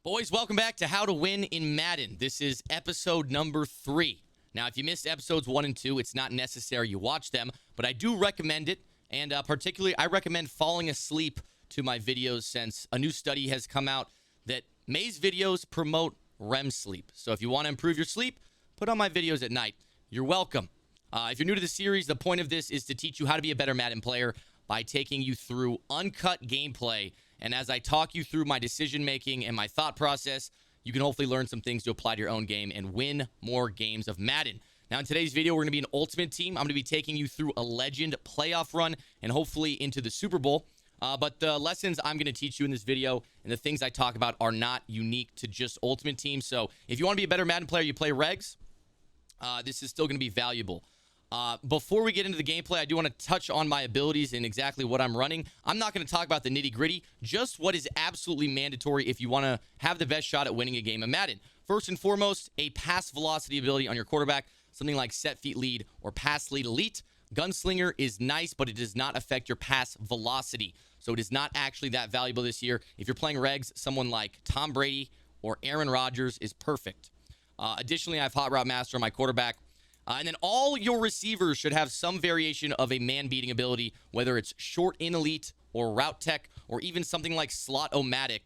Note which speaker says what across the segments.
Speaker 1: Boys, welcome back to How to Win in Madden. This is episode number 3. Now, if you missed episodes 1 and 2, it's not necessary you watch them, but I do recommend it, and particularly, I recommend falling asleep to my videos since a new study has come out that May's videos promote REM sleep. So if you want to improve your sleep, put on my videos at night. You're welcome. If you're new to the series, the point of this is to teach you how to be a better Madden player by taking you through uncut gameplay. And as I talk you through my decision-making and my thought process, you can hopefully learn some things to apply to your own game and win more games of Madden. Now, in today's video, we're going to be an ultimate team. I'm going to be taking you through a legend playoff run and hopefully into the Super Bowl. But the lessons I'm going to teach you in this video and the things I talk about are not unique to just ultimate teams. So if you want to be a better Madden player, you play regs, this is still going to be valuable. Before we get into the gameplay, I do want to touch on my abilities and exactly what I'm running. I'm not going to talk about the nitty-gritty, just what is absolutely mandatory if you want to have the best shot at winning a game of Madden. First and foremost, a pass velocity ability on your quarterback, something like set feet lead or pass lead elite. Gunslinger is nice, but it does not affect your pass velocity. So it is not actually that valuable this year. If you're playing regs, someone like Tom Brady or Aaron Rodgers is perfect. Additionally, I have Hot Route Master on my quarterback. And then all your receivers should have some variation of a man-beating ability, whether it's short in elite or route tech or even something like slot-o-matic.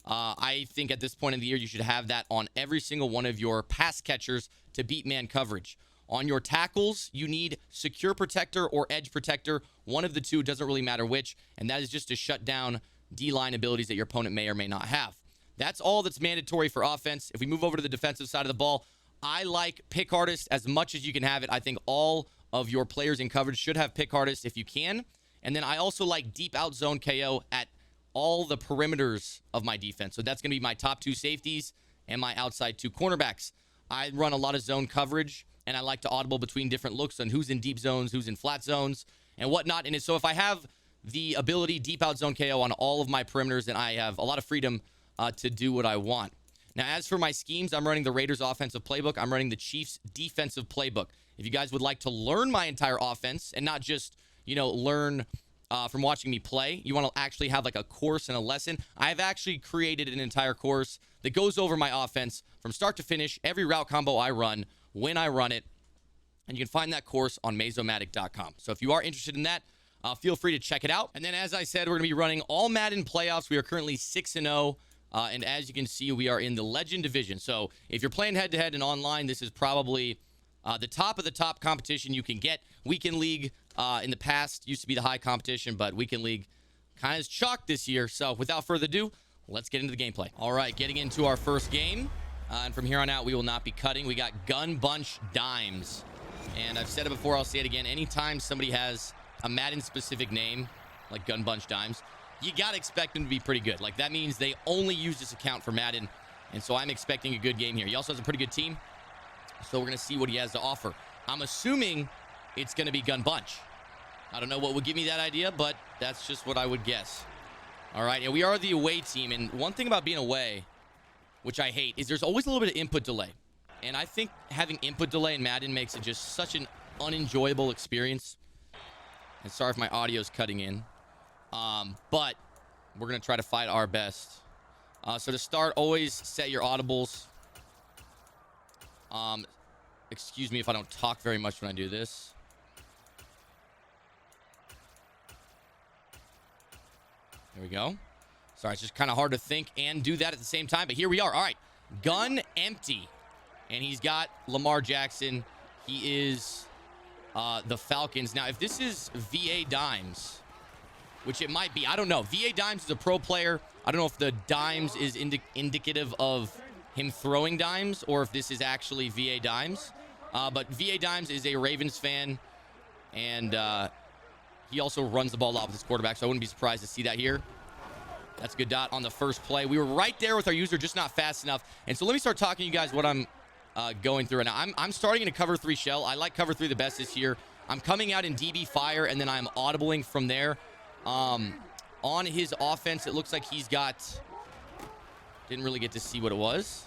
Speaker 1: I think at this point in the year, you should have that on every single one of your pass catchers to beat man coverage. On your tackles, you need secure protector or edge protector. One of the two, doesn't really matter which, and that is just to shut down D-line abilities that your opponent may or may not have. That's all that's mandatory for offense. If we move over to the defensive side of the ball, I like pick artist as much as you can have it. I think all of your players in coverage should have pick artist if you can. And then I also like deep out zone KO at all the perimeters of my defense. So that's going to be my top 2 safeties and my outside 2 cornerbacks. I run a lot of zone coverage, and I like to audible between different looks on who's in deep zones, who's in flat zones, and whatnot. And so if I have the ability deep out zone KO on all of my perimeters, then I have a lot of freedom to do what I want. Now, as for my schemes, I'm running the Raiders offensive playbook. I'm running the Chiefs defensive playbook. If you guys would like to learn my entire offense and not just, learn from watching me play, you want to actually have like a course and a lesson, I've actually created an entire course that goes over my offense from start to finish, every route combo I run, when I run it, and you can find that course on mayzomatic.com. So if you are interested in that, feel free to check it out. And then, as I said, we're going to be running all Madden playoffs. We are currently 6-0. And as you can see, we are in the Legend Division. So if you're playing head-to-head and online, this is probably the top of the top competition you can get. Weekend League in the past used to be the high competition, but Weekend League kind of is chalked this year. So without further ado, let's get into the gameplay. All right, getting into our first game. And from here on out, we will not be cutting. We got Gun Bunch Dimes. And I've said it before, I'll say it again. Anytime somebody has a Madden-specific name, like Gun Bunch Dimes, you got to expect them to be pretty good. Like, that means they only use this account for Madden, and so I'm expecting a good game here. He also has a pretty good team, so we're going to see what he has to offer. I'm assuming it's going to be Gun Bunch. I don't know what would give me that idea, but that's just what I would guess. All right, and we are the away team, and one thing about being away, which I hate, is there's always a little bit of input delay. And I think having input delay in Madden makes it just such an unenjoyable experience. And sorry if my audio's cutting in. But we're going to try to fight our best. So to start, always set your audibles. Excuse me if I don't talk very much when I do this. There we go. Sorry, it's just kind of hard to think and do that at the same time. But here we are. All right. Gun empty. And he's got Lamar Jackson. He is the Falcons. Now, if this is VA Dimes, which it might be, I don't know. VA Dimes is a pro player. I don't know if the Dimes is indicative of him throwing dimes or if this is actually VA Dimes. But VA Dimes is a Ravens fan, and he also runs the ball out with his quarterback, so I wouldn't be surprised to see that here. That's a good dot on the first play. We were right there with our user, just not fast enough. And so let me start talking to you guys what I'm going through right now. I'm starting in a cover 3 shell. I like cover 3 the best this year. I'm coming out in DB fire, and then I'm audibling from there. On his offense, it looks like he's got... Didn't really get to see what it was.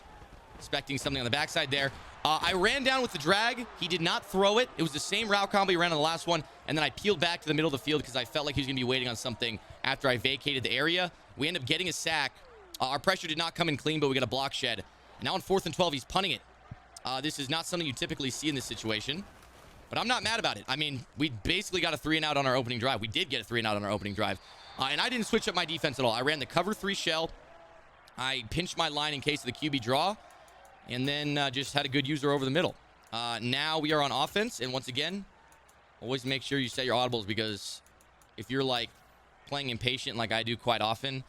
Speaker 1: Expecting something on the backside there. I ran down with the drag. He did not throw it. It was the same route combo he ran on the last one. And then I peeled back to the middle of the field because I felt like he was going to be waiting on something after I vacated the area. We end up getting a sack Our pressure did not come in clean, but we got a block shed. And now on 4th and 12, he's punting it. This is not something you typically see in this situation. But I'm not mad about it. I mean, we basically got a 3-and-out on our opening drive. We did get a 3-and-out on our opening drive. And I didn't switch up my defense at all. I ran the cover 3 shell. I pinched my line in case of the QB draw. And then just had a good user over the middle. Now we are on offense. And once again, always make sure you set your audibles, because if you're like playing impatient like I do quite often,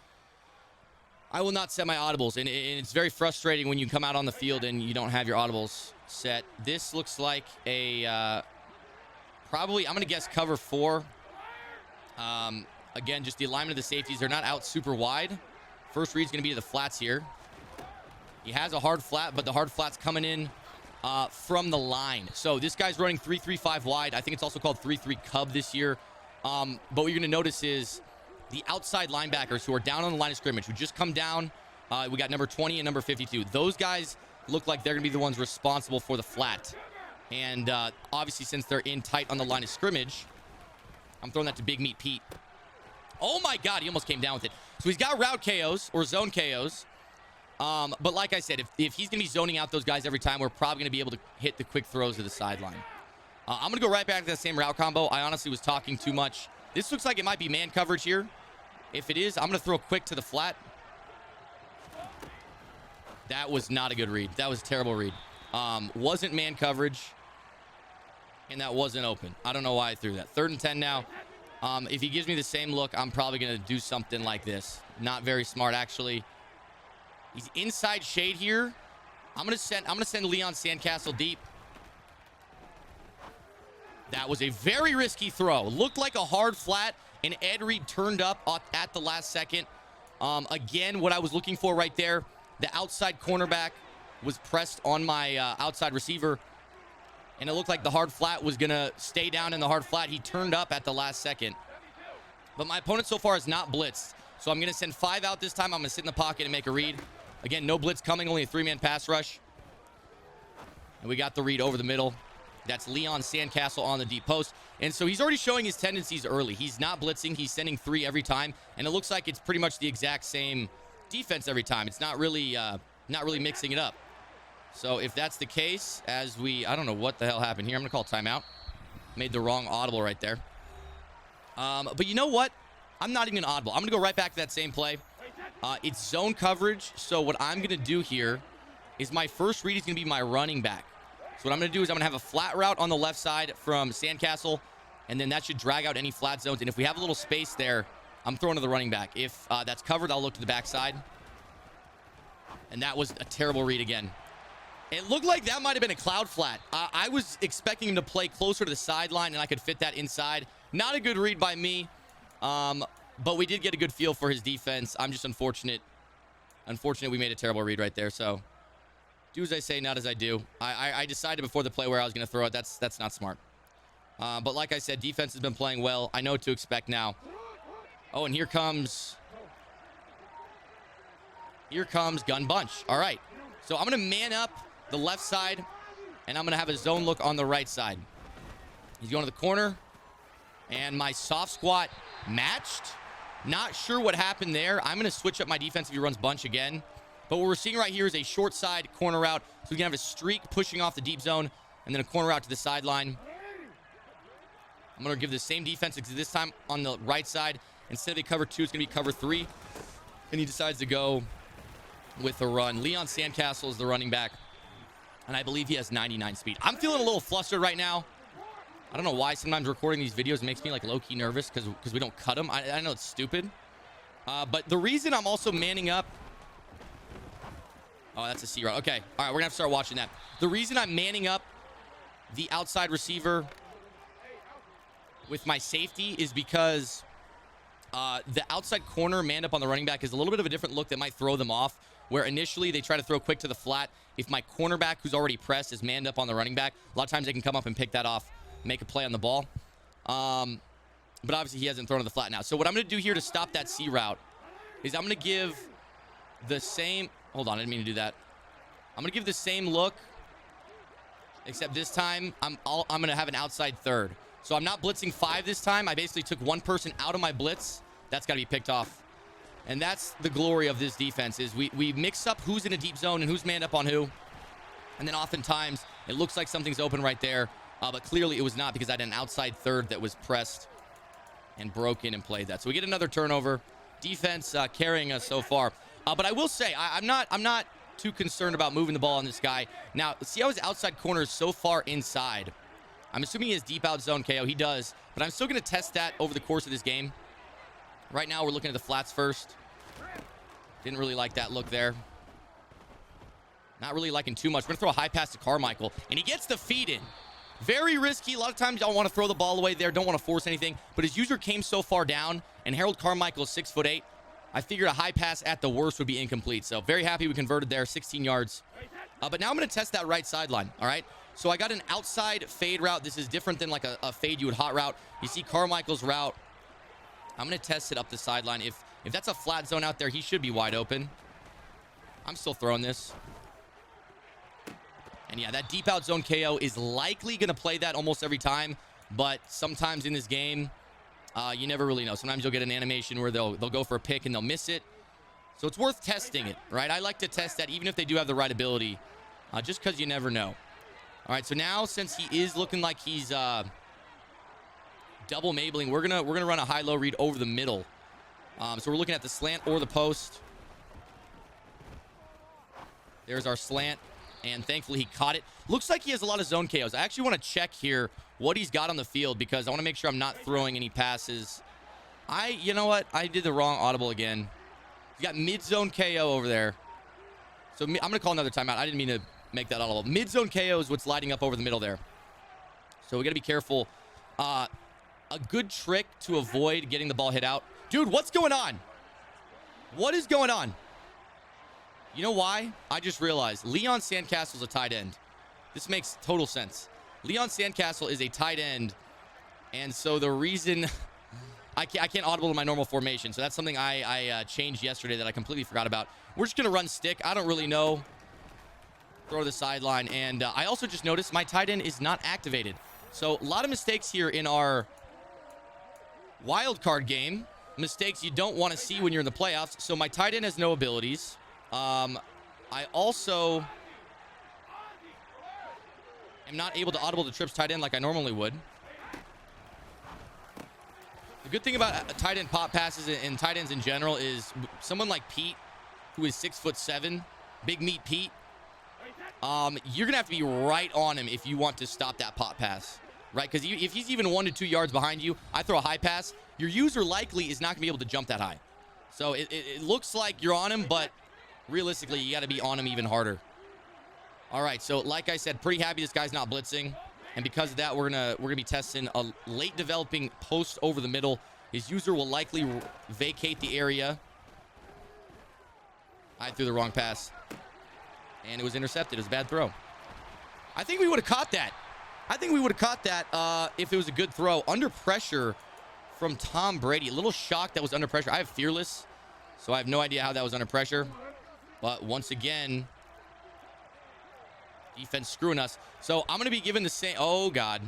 Speaker 1: I will not set my audibles. And it's very frustrating when you come out on the field and you don't have your audibles set. This looks like a probably, I'm going to guess cover 4. Again, just the alignment of the safeties. They're not out super wide. First read's going to be to the flats here. He has a hard flat, but the hard flat's coming in from the line. So this guy's running 3-3-5 wide. I think it's also called 3-3 cub this year. But what you're going to notice is the outside linebackers who are down on the line of scrimmage, who just come down. We got number 20 and number 52. Those guys look like they're going to be the ones responsible for the flat. And obviously, since they're in tight on the line of scrimmage, I'm throwing that to Big Meat Pete. Oh my God, he almost came down with it. So he's got route KOs or zone KOs. But like I said, if he's going to be zoning out those guys every time, we're probably going to be able to hit the quick throws to the sideline. I'm going to go right back to that same route combo. I honestly was talking too much. This looks like it might be man coverage here. If it is, I'm going to throw quick to the flat. That was not a good read. That was a terrible read. Wasn't man coverage, and that wasn't open. I don't know why I threw that. 3rd and 10 now. If he gives me the same look, I'm probably going to do something like this. Not very smart, actually. He's inside shade here. I'm going to send Leon Sandcastle deep. That was a very risky throw. Looked like a hard flat, and Ed Reed turned up at the last second. Again, what I was looking for right there, the outside cornerback was pressed on my outside receiver, and it looked like the hard flat was going to stay down in the hard flat. He turned up at the last second. But my opponent so far has not blitzed, so I'm going to send 5 out this time. I'm going to sit in the pocket and make a read. Again, no blitz coming, only a 3-man pass rush. And we got the read over the middle. That's Leon Sandcastle on the deep post. And so he's already showing his tendencies early. He's not blitzing. He's sending 3 every time. And it looks like it's pretty much the exact same defense every time. It's not really mixing it up. So if that's the case, I don't know what the hell happened here. I'm going to call timeout. Made the wrong audible right there. But you know what? I'm not even audible. I'm going to go right back to that same play. It's zone coverage. So what I'm going to do here is my first read is going to be my running back. So what I'm going to do is I'm going to have a flat route on the left side from Sandcastle, and then that should drag out any flat zones. And if we have a little space there, I'm throwing to the running back. If that's covered, I'll look to the backside. And that was a terrible read again. It looked like that might have been a cloud flat. I was expecting him to play closer to the sideline, and I could fit that inside. Not a good read by me, but we did get a good feel for his defense. I'm just unfortunate. Unfortunate we made a terrible read right there, so do as I say, not as I do. I decided before the play where I was going to throw it. That's not smart. But like I said, defense has been playing well. I know what to expect now. Oh, and here comes Gun Bunch. All right. So I'm going to man up the left side, and I'm going to have a zone look on the right side. He's going to the corner, and my soft squat matched. Not sure what happened there. I'm going to switch up my defense if he runs bunch again. But what we're seeing right here is a short side corner route. So we can have a streak pushing off the deep zone, and then a corner route to the sideline. I'm going to give the same defense this time on the right side. Instead of a cover 2, it's going to be cover 3. And he decides to go with the run. Leon Sandcastle is the running back, and I believe he has 99 speed. I'm feeling a little flustered right now. I don't know why sometimes recording these videos makes me like low-key nervous because we don't cut them. I know it's stupid. But the reason I'm also manning up... Oh, that's a C route. Okay. All right, we're going to have to start watching that. The reason I'm manning up the outside receiver with my safety is because the outside corner manned up on the running back is a little bit of a different look that might throw them off, where initially they try to throw quick to the flat. If my cornerback, who's already pressed, is manned up on the running back, a lot of times they can come up and pick that off, make a play on the ball. But obviously he hasn't thrown to the flat now. So what I'm going to do here to stop that C route is I'm going to give the same... Hold on, I didn't mean to do that. I'm going to give the same look, except this time I'm going to have an outside third. So I'm not blitzing 5 this time. I basically took one person out of my blitz. That's got to be picked off. And that's the glory of this defense is we mix up who's in a deep zone and who's manned up on who. And then oftentimes it looks like something's open right there. But clearly it was not because I had an outside third that was pressed and broken and played that. So we get another turnover. Defense carrying us so far. But I will say, I'm not too concerned about moving the ball on this guy. Now, see how his outside corner is so far inside. I'm assuming he has deep out zone KO. He does. But I'm still going to test that over the course of this game. Right now, we're looking at the flats first. Didn't really like that look there. Not really liking too much. We're going to throw a high pass to Carmichael. And he gets the feed in. Very risky. A lot of times, y'all want to throw the ball away there. Don't want to force anything. But his user came so far down. And Harold Carmichael is 6'8". I figured a high pass at the worst would be incomplete. So very happy we converted there, 16 yards. But now I'm going to test that right sideline, all right? So I got an outside fade route. This is different than like a fade you would hot route. You see Carmichael's route. I'm going to test it up the sideline. If that's a flat zone out there, he should be wide open. I'm still throwing this. And yeah, that deep out zone KO is likely going to play that almost every time. But sometimes in this game, you never really know. Sometimes you'll get an animation where they'll go for a pick and they'll miss it. So it's worth testing it, right? I like to test that even if they do have the right ability, just because you never know. All right, so now since he is looking like he's double mabling, we're gonna run a high-low read over the middle. So we're looking at the slant or the post. There's our slant, and thankfully he caught it. Looks like he has a lot of zone KOs. I actually want to check here what he's got on the field because I want to make sure I'm not throwing any passes. You know what? I did the wrong audible again. He's got mid-zone KO over there. So I'm going to call another timeout. I didn't mean to make that audible. Mid-zone KO is what's lighting up over the middle there. So we got to be careful. A good trick to avoid getting the ball hit out. Dude, what's going on? What is going on? You know why? I just realized Leon Sandcastle's a tight end. This makes total sense. Leon Sandcastle is a tight end. And so the reason I can't audible to my normal formation. So that's something I changed yesterday that I completely forgot about. We're just going to run stick. I don't really know. Throw to the sideline. And I also just noticed my tight end is not activated. So a lot of mistakes here in our wild card game. Mistakes you don't want to see when you're in the playoffs. So my tight end has no abilities. I also am not able to audible to trips tight end like I normally would. The good thing about tight end pop passes and tight ends in general is someone like Pete, who is 6'7", big meat Pete. You're gonna have to be right on him if you want to stop that pop pass, right? Because if he's even 1 to 2 yards behind you, I throw a high pass. Your user likely is not gonna be able to jump that high. So it looks like you're on him, but realistically, you got to be on him even harder. All right, so like I said, pretty happy this guy's not blitzing. And because of that, we're gonna be testing a late developing post over the middle. His user will likely vacate the area. I threw the wrong pass. And it was intercepted. It was a bad throw. I think we would have caught that. If it was a good throw. Under pressure from Tom Brady. A little shocked that was under pressure. I have Fearless, so I have no idea how that was under pressure. But once again, defense screwing us. So I'm going to be given the same. Oh, God.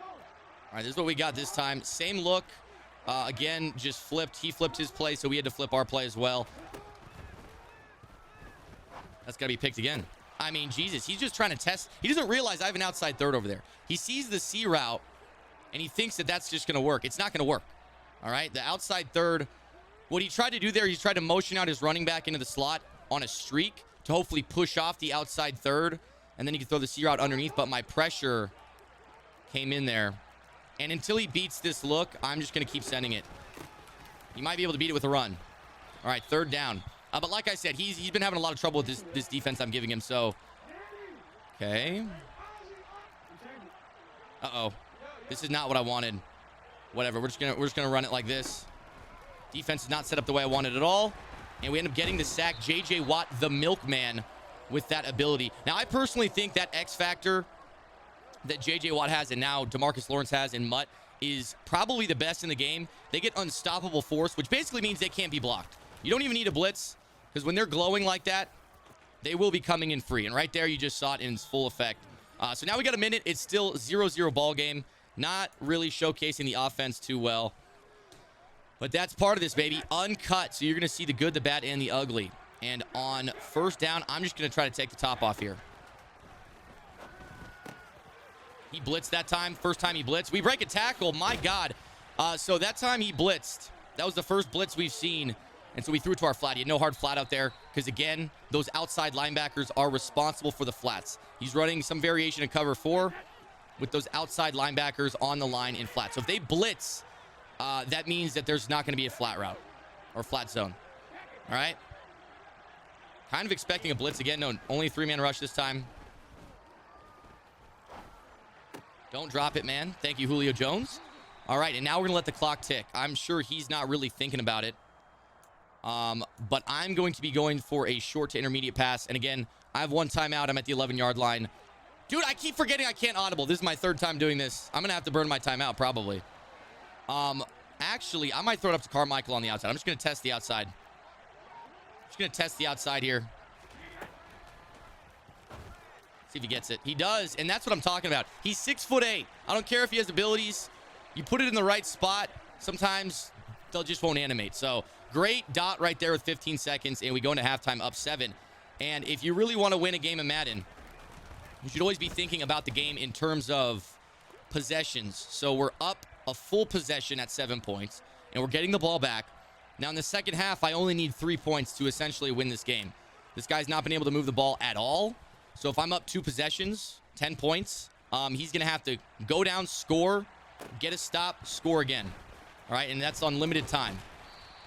Speaker 1: All right, this is what we got this time. Same look. Again, just flipped. He flipped his play, so we had to flip our play as well. That's got to be picked again. I mean, Jesus, he's just trying to test. He doesn't realize I have an outside third over there. He sees the C route, and he thinks that that's just going to work. It's not going to work. All right, the outside third. What he tried to do there, he tried to motion out his running back into the slot on a streak to hopefully push off the outside third, and then he could throw the C route underneath, but my pressure came in there. And until he beats this look, I'm just going to keep sending it. He might be able to beat it with a run. All right, third down. But like I said, he's been having a lot of trouble with this defense I'm giving him, so. Okay. Uh-oh. This is not what I wanted. Whatever, we're just gonna run it like this. Defense is not set up the way I wanted at all. And we end up getting the sack. J.J. Watt, the milkman, with that ability. Now, I personally think that X factor that J.J. Watt has and now DeMarcus Lawrence has in Mutt is probably the best in the game. They get unstoppable force, which basically means they can't be blocked. You don't even need a blitz, because when they're glowing like that, they will be coming in free. And right there, you just saw it in its full effect. So now we got a minute. It's still 0-0 ball game. Not really showcasing the offense too well. But that's part of this, baby. Uncut. So you're going to see the good, the bad, and the ugly. And on first down, I'm just going to try to take the top off here. He blitzed that time. First time he blitzed. We break a tackle. My God. So that time he blitzed. That was the first blitz we've seen. And so we threw it to our flat. He had no hard flat out there because, again, those outside linebackers are responsible for the flats. He's running some variation of cover 4 with those outside linebackers on the line in flat. So if they blitz, that means that there's not going to be a flat route or flat zone. All right? Kind of expecting a blitz again. No, only a 3-man rush this time. Don't drop it, man. Thank you, Julio Jones. All right, and now we're going to let the clock tick. I'm sure he's not really thinking about it. But I'm going to be going for a short to intermediate pass. And again, I have one timeout. I'm at the 11-yard line. Dude, I keep forgetting I can't audible. This is my third time doing this. I'm going to have to burn my timeout probably. Actually, I might throw it up to Carmichael on the outside. I'm just going to test the outside. Just going to test the outside here. See if he gets it. He does, and that's what I'm talking about. He's 6'8". I don't care if he has abilities. You put it in the right spot, sometimes they'll just won't animate. So great dot right there with 15 seconds, and we go into halftime up 7. And if you really want to win a game of Madden, you should always be thinking about the game in terms of possessions. So we're up a full possession at 7 points, and we're getting the ball back. Now in the second half, I only need 3 points to essentially win this game. This guy's not been able to move the ball at all. So if I'm up 2 possessions, 10 points, he's going to have to go down, score, get a stop, score again. All right, and that's on limited time.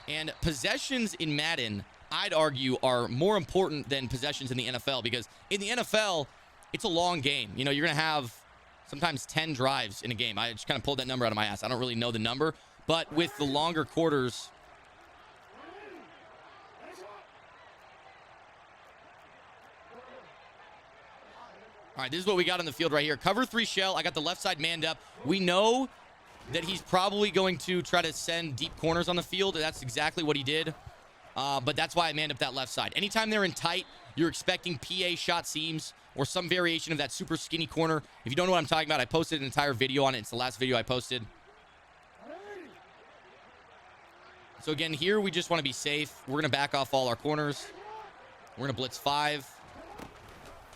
Speaker 1: And possessions in Madden, I'd argue, are more important than possessions in the NFL because in the NFL, it's a long game. You know, you're going to have sometimes 10 drives in a game. I just kind of pulled that number out of my ass. I don't really know the number. But with the longer quarters, all right, this is what we got on the field right here. Cover 3 shell. I got the left side manned up. We know that he's probably going to try to send deep corners on the field. That's exactly what he did. But that's why I manned up that left side. Anytime they're in tight, you're expecting PA shot seams or some variation of that super skinny corner. If you don't know what I'm talking about, I posted an entire video on it. It's the last video I posted. So again, here we just want to be safe. We're going to back off all our corners. We're going to blitz 5.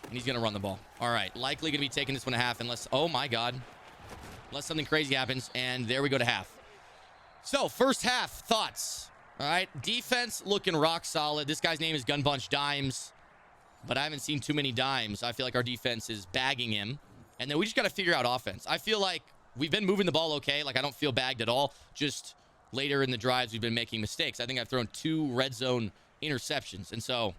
Speaker 1: And he's going to run the ball. All right, likely going to be taking this one to half unless, oh my God, unless something crazy happens. And there we go to half. So first half, thoughts. All right, defense looking rock solid. This guy's name is Gun Bunch Dimes, but I haven't seen too many dimes. I feel like our defense is bagging him. And then we just got to figure out offense. I feel like we've been moving the ball okay. Like I don't feel bagged at all. Just later in the drives, we've been making mistakes. I think I've thrown 2 red zone interceptions. And so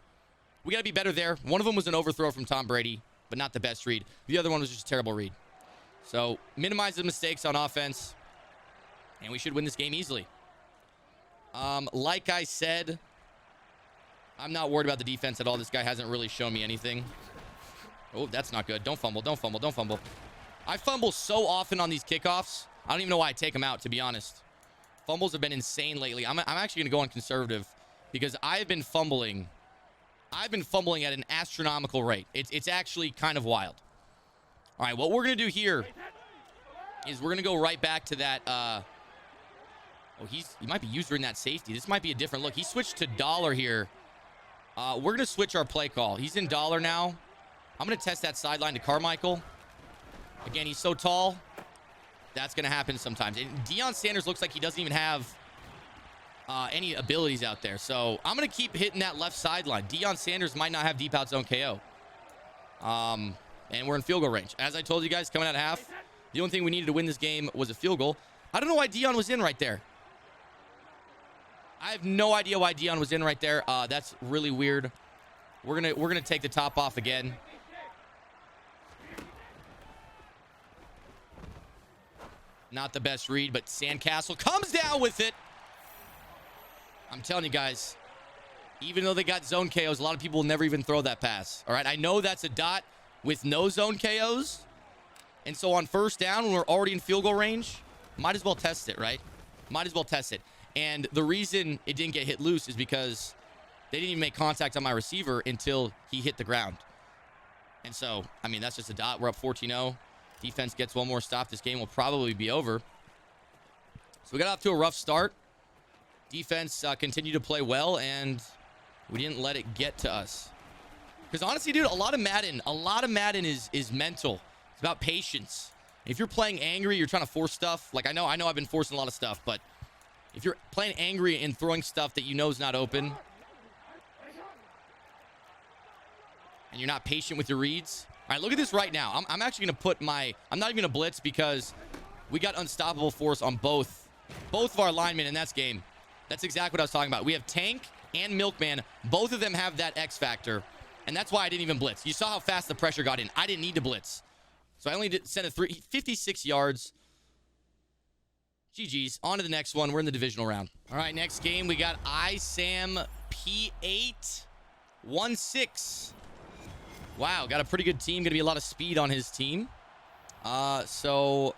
Speaker 1: we got to be better there. One of them was an overthrow from Tom Brady, but not the best read. The other one was just a terrible read. So minimize the mistakes on offense, and we should win this game easily. Like I said, I'm not worried about the defense at all. This guy hasn't really shown me anything. Oh, that's not good. Don't fumble, don't fumble, don't fumble. I fumble so often on these kickoffs. I don't even know why I take them out, to be honest. Fumbles have been insane lately. I'm actually going to go on conservative because I've been fumbling at an astronomical rate. It's actually kind of wild. All right, what we're going to do here is we're going to go right back to that. He might be using that safety. This might be a different look. He switched to dollar here. We're going to switch our play call. He's in dollar now. I'm going to test that sideline to Carmichael. Again, he's so tall. That's going to happen sometimes. And Deion Sanders looks like he doesn't even have any abilities out there. So I'm going to keep hitting that left sideline. Deion Sanders might not have deep out zone KO. And we're in field goal range. As I told you guys, coming out of half, the only thing we needed to win this game was a field goal. I don't know why Deion was in right there. I have no idea why Deion was in right there. That's really weird. We're gonna take the top off again. Not the best read, but Sandcastle comes down with it. I'm telling you guys, even though they got zone KOs, a lot of people will never even throw that pass. All right, I know that's a dot with no zone KOs. And so on first down, when we're already in field goal range, might as well test it, right? Might as well test it. And the reason it didn't get hit loose is because they didn't even make contact on my receiver until he hit the ground. And so, I mean, that's just a dot. We're up 14-0. Defense gets one more stop. This game will probably be over. So we got off to a rough start. Defense continued to play well, and we didn't let it get to us. Because honestly, dude, a lot of Madden is mental. It's about patience. If you're playing angry, you're trying to force stuff. Like I know I've been forcing a lot of stuff, but if you're playing angry and throwing stuff that you know is not open, and you're not patient with your reads. All right, look at this right now. I'm actually going to put I'm not even going to blitz because we got unstoppable force on both of our linemen in that game. That's exactly what I was talking about. We have Tank and Milkman. Both of them have that X factor, and that's why I didn't even blitz. You saw how fast the pressure got in. I didn't need to blitz. So I only sent 56 yards. GG's. On to the next one. We're in the divisional round. All right, next game, we got ISAM P8 1-6. Wow, got a pretty good team. Going to be a lot of speed on his team. So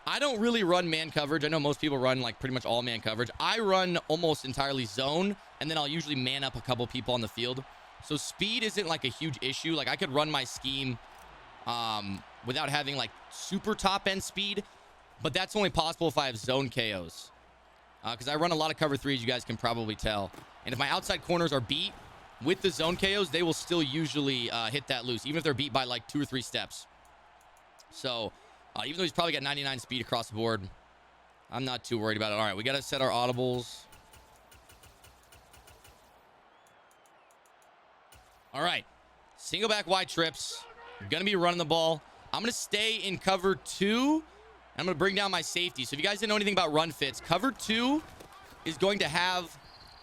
Speaker 1: I don't really run man coverage. I know most people run like pretty much all man coverage. I run almost entirely zone, and then I'll usually man up a couple people on the field. So speed isn't like a huge issue. Like I could run my scheme without having like super top end speed, but that's only possible if I have zone KOs. Because I run a lot of cover threes, you guys can probably tell. And if my outside corners are beat with the zone KOs, they will still usually hit that loose, even if they're beat by like 2 or 3 steps. So even though he's probably got 99 speed across the board, I'm not too worried about it. All right, we got to set our audibles. All right, single back wide trips. I'm going to be running the ball. I'm going to stay in cover 2. I'm going to bring down my safety. So if you guys didn't know anything about run fits, cover 2 is going to have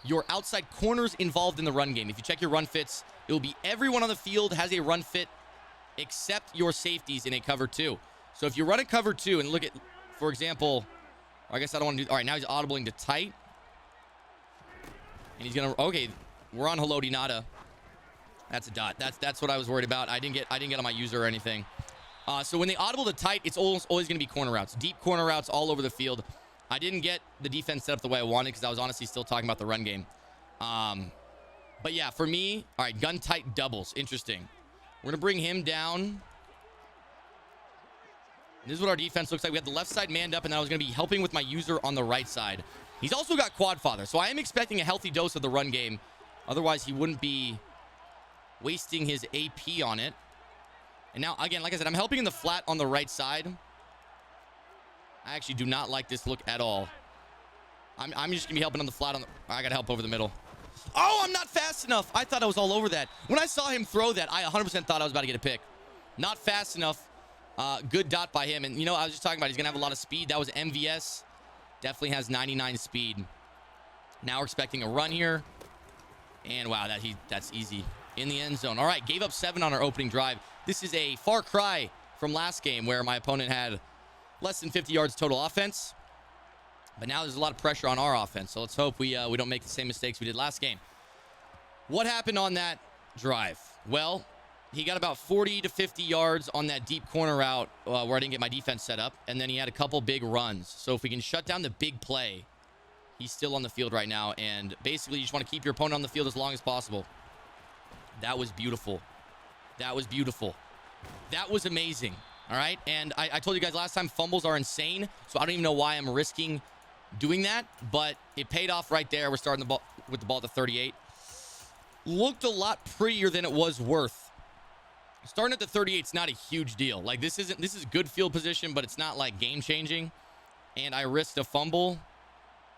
Speaker 1: your outside corners involved in the run game. If you check your run fits, it will be everyone on the field has a run fit except your safeties in a cover 2. So if you run a cover 2 and look at, for example, I guess I don't want to do, all right, now he's audibling to tight. And he's going to, okay, we're on Hello Nada. That's a dot. That's what I was worried about. I didn't get on my user or anything. So when they audible to tight, it's always going to be corner routes. Deep corner routes all over the field. I didn't get the defense set up the way I wanted because I was honestly still talking about the run game. But yeah, for me, all right, gun tight doubles. Interesting. We're going to bring him down. This is what our defense looks like. We have the left side manned up, and then I was going to be helping with my user on the right side. He's also got quad father, so I am expecting a healthy dose of the run game. Otherwise, he wouldn't be wasting his AP on it. And now, again, like I said, I'm helping in the flat on the right side. I actually do not like this look at all. I'm just going to be helping on the flat. I got to help over the middle. Oh, I'm not fast enough. I thought I was all over that. When I saw him throw that, I 100% thought I was about to get a pick. Not fast enough. Good dot by him. And, you know, I was just talking about he's going to have a lot of speed. That was MVS. Definitely has 99 speed. Now we're expecting a run here. And, wow, that's easy. In the end zone. All right, gave up 7 on our opening drive. This is a far cry from last game where my opponent had less than 50 yards total offense. But now there's a lot of pressure on our offense. So let's hope we don't make the same mistakes we did last game. What happened on that drive? Well, he got about 40 to 50 yards on that deep corner route where I didn't get my defense set up. And then he had a couple big runs. So if we can shut down the big play, he's still on the field right now. And basically, you just want to keep your opponent on the field as long as possible. That was beautiful. That was beautiful. That was amazing. All right. And I told you guys last time, fumbles are insane. So I don't even know why I'm risking doing that. But it paid off right there. We're starting with the ball at the 38. Looked a lot prettier than it was worth. Starting at the 38 is not a huge deal. Like this is good field position, but it's not like game changing. And I risked a fumble.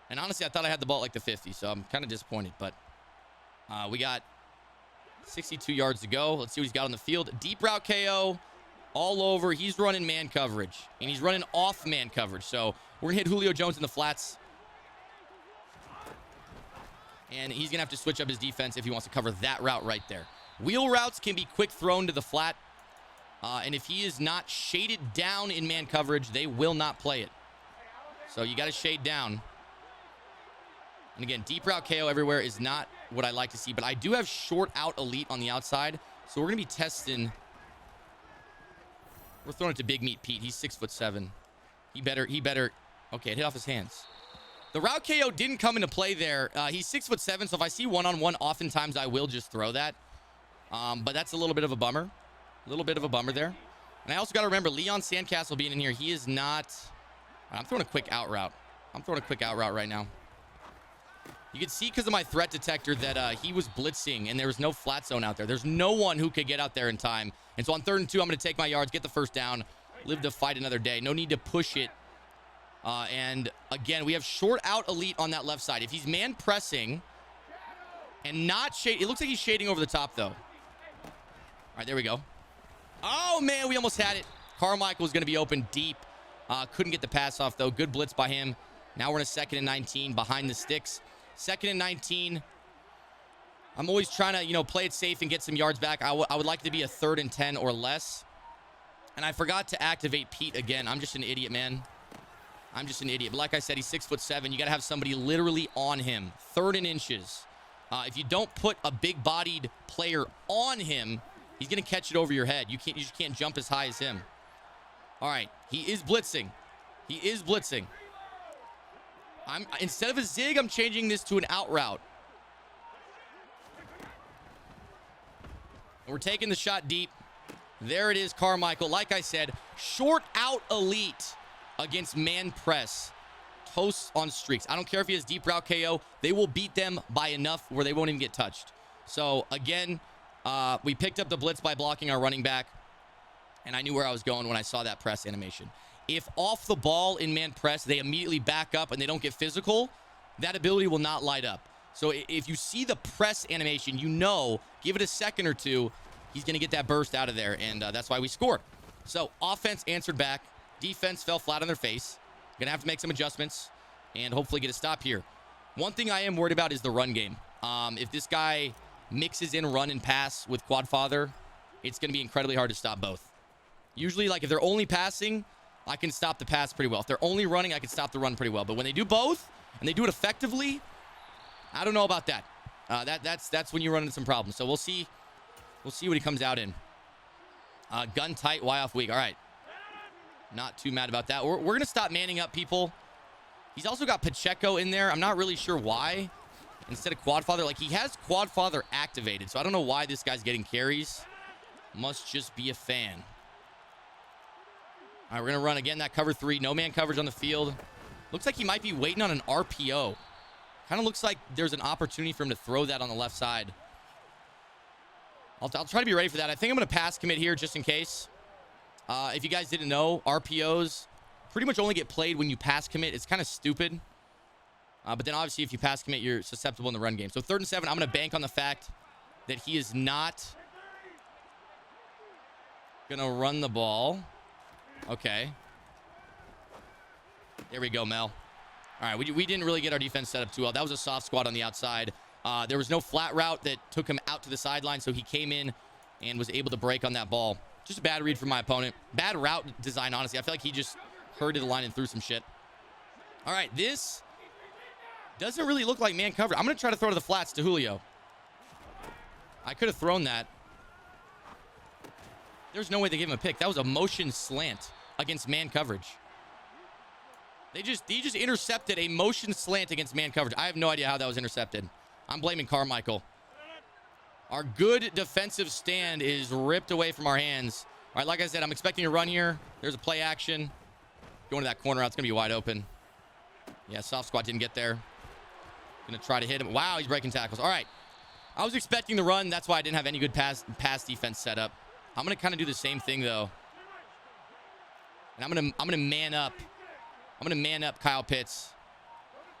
Speaker 1: And honestly, I thought I had the ball at like the 50. So I'm kind of disappointed. But we got 62 yards to go. Let's see what he's got on the field. Deep route KO all over. He's running man coverage, and he's running off man coverage. So we're going to hit Julio Jones in the flats. And he's going to have to switch up his defense if he wants to cover that route right there. Wheel routes can be quick thrown to the flat. And if he is not shaded down in man coverage, they will not play it. So you got to shade down. And again, deep route KO everywhere is not what I like to see, but I do have short out elite on the outside. So we're going to be testing. We're throwing it to Big Meat Pete. He's 6'7". He better. Okay, it hit off his hands. The route KO didn't come into play there. He's 6'7", so if I see one-on-one, oftentimes I will just throw that. But that's a little bit of a bummer. A little bit of a bummer there. And I also got to remember, Leon Sandcastle being in here, he is not... I'm throwing a quick out route. I'm throwing a quick out route right now. You can see because of my threat detector that he was blitzing and there was no flat zone out there. There's no one who could get out there in time. And so on 3rd and 2, I'm going to take my yards, get the first down, live to fight another day. No need to push it. And again, we have short out elite on that left side. If he's man pressing and not shade, it looks like he's shading over the top though. All right, there we go. Oh man, we almost had it. Carmichael's going to be open deep. Couldn't get the pass off though. Good blitz by him. Now we're in a 2nd and 19 behind the sticks. 2nd and 19. I'm always trying to, play it safe and get some yards back. I would like it to be a 3rd and 10 or less. And I forgot to activate Pete again. I'm just an idiot, man. I'm just an idiot. But like I said, he's 6'7". You got to have somebody literally on him. 3rd and inches. If you don't put a big-bodied player on him, he's going to catch it over your head. You just can't jump as high as him. All right. He is blitzing. He is blitzing. Instead of a zig, I'm changing this to an out route. And we're taking the shot deep. There it is, Carmichael. Like I said, short out elite against man press. Toasts on streaks. I don't care if he has deep route KO. They will beat them by enough where they won't even get touched. So, again, we picked up the blitz by blocking our running back. And I knew where I was going when I saw that press animation. If off the ball in man press, they immediately back up and they don't get physical, that ability will not light up. So if you see the press animation, give it a second or two, he's going to get that burst out of there, and that's why we scored. So offense answered back. Defense fell flat on their face. Going to have to make some adjustments and hopefully get a stop here. One thing I am worried about is the run game. If this guy mixes in run and pass with Quadfather, it's going to be incredibly hard to stop both. Usually, if they're only passing, I can stop the pass pretty well. If they're only running, I can stop the run pretty well. But when they do both, and they do it effectively, I don't know about that. That's when you run into some problems. So we'll see. We'll see what he comes out in. Gun tight, Y off weak. All right. Not too mad about that. We're going to stop manning up people. He's also got Pacheco in there. I'm not really sure why. Instead of Quadfather. He has Quadfather activated. So I don't know why this guy's getting carries. Must just be a fan. All right, we're going to run again that cover 3. No man coverage on the field. Looks like he might be waiting on an RPO. Kind of looks like there's an opportunity for him to throw that on the left side. I'll try to be ready for that. I think I'm going to pass commit here just in case. If you guys didn't know, RPOs pretty much only get played when you pass commit. It's kind of stupid. But then obviously if you pass commit, you're susceptible in the run game. So 3rd and 7, I'm going to bank on the fact that he is not going to run the ball. Okay. There we go, Mel. All right, we didn't really get our defense set up too well. That was a soft squat on the outside. There was no flat route that took him out to the sideline, so he came in and was able to break on that ball. Just a bad read from my opponent. Bad route design, honestly. I feel like he just herded the line and threw some shit. All right, this doesn't really look like man coverage. I'm going to try to throw to the flats to Julio. I could have thrown that. There's no way they gave him a pick. That was a motion slant against man coverage. He just intercepted a motion slant against man coverage. I have no idea how that was intercepted. I'm blaming Carmichael. Our good defensive stand is ripped away from our hands. All right, like I said, I'm expecting a run here. There's a play action. Going to that corner out. It's going to be wide open. Yeah, soft squat didn't get there. Going to try to hit him. Wow, he's breaking tackles. All right. I was expecting the run. That's why I didn't have any good pass defense set up. I'm going to kind of do the same thing, though. And I'm going to man up. I'm going to man up Kyle Pitts.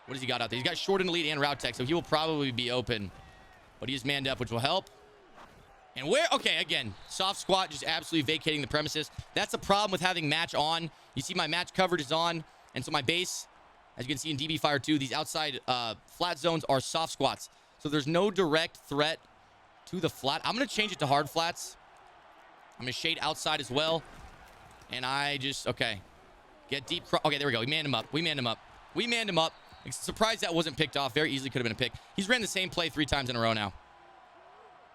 Speaker 1: What has he got out there? He's got short and elite and route tech, so he will probably be open. But he's manned up, which will help. And where? Okay, again, soft squat, just absolutely vacating the premises. That's a problem with having match on. You see my match coverage is on. And so my base, as you can see in DB Fire 2, these outside flat zones are soft squats. So there's no direct threat to the flat. I'm going to change it to hard flats. I'm going to shade outside as well. And I just, okay. Get deep. Okay, there we go. We manned him up. We manned him up. We manned him up. Surprised that wasn't picked off. Very easily could have been a pick. He's ran the same play 3 times in a row now.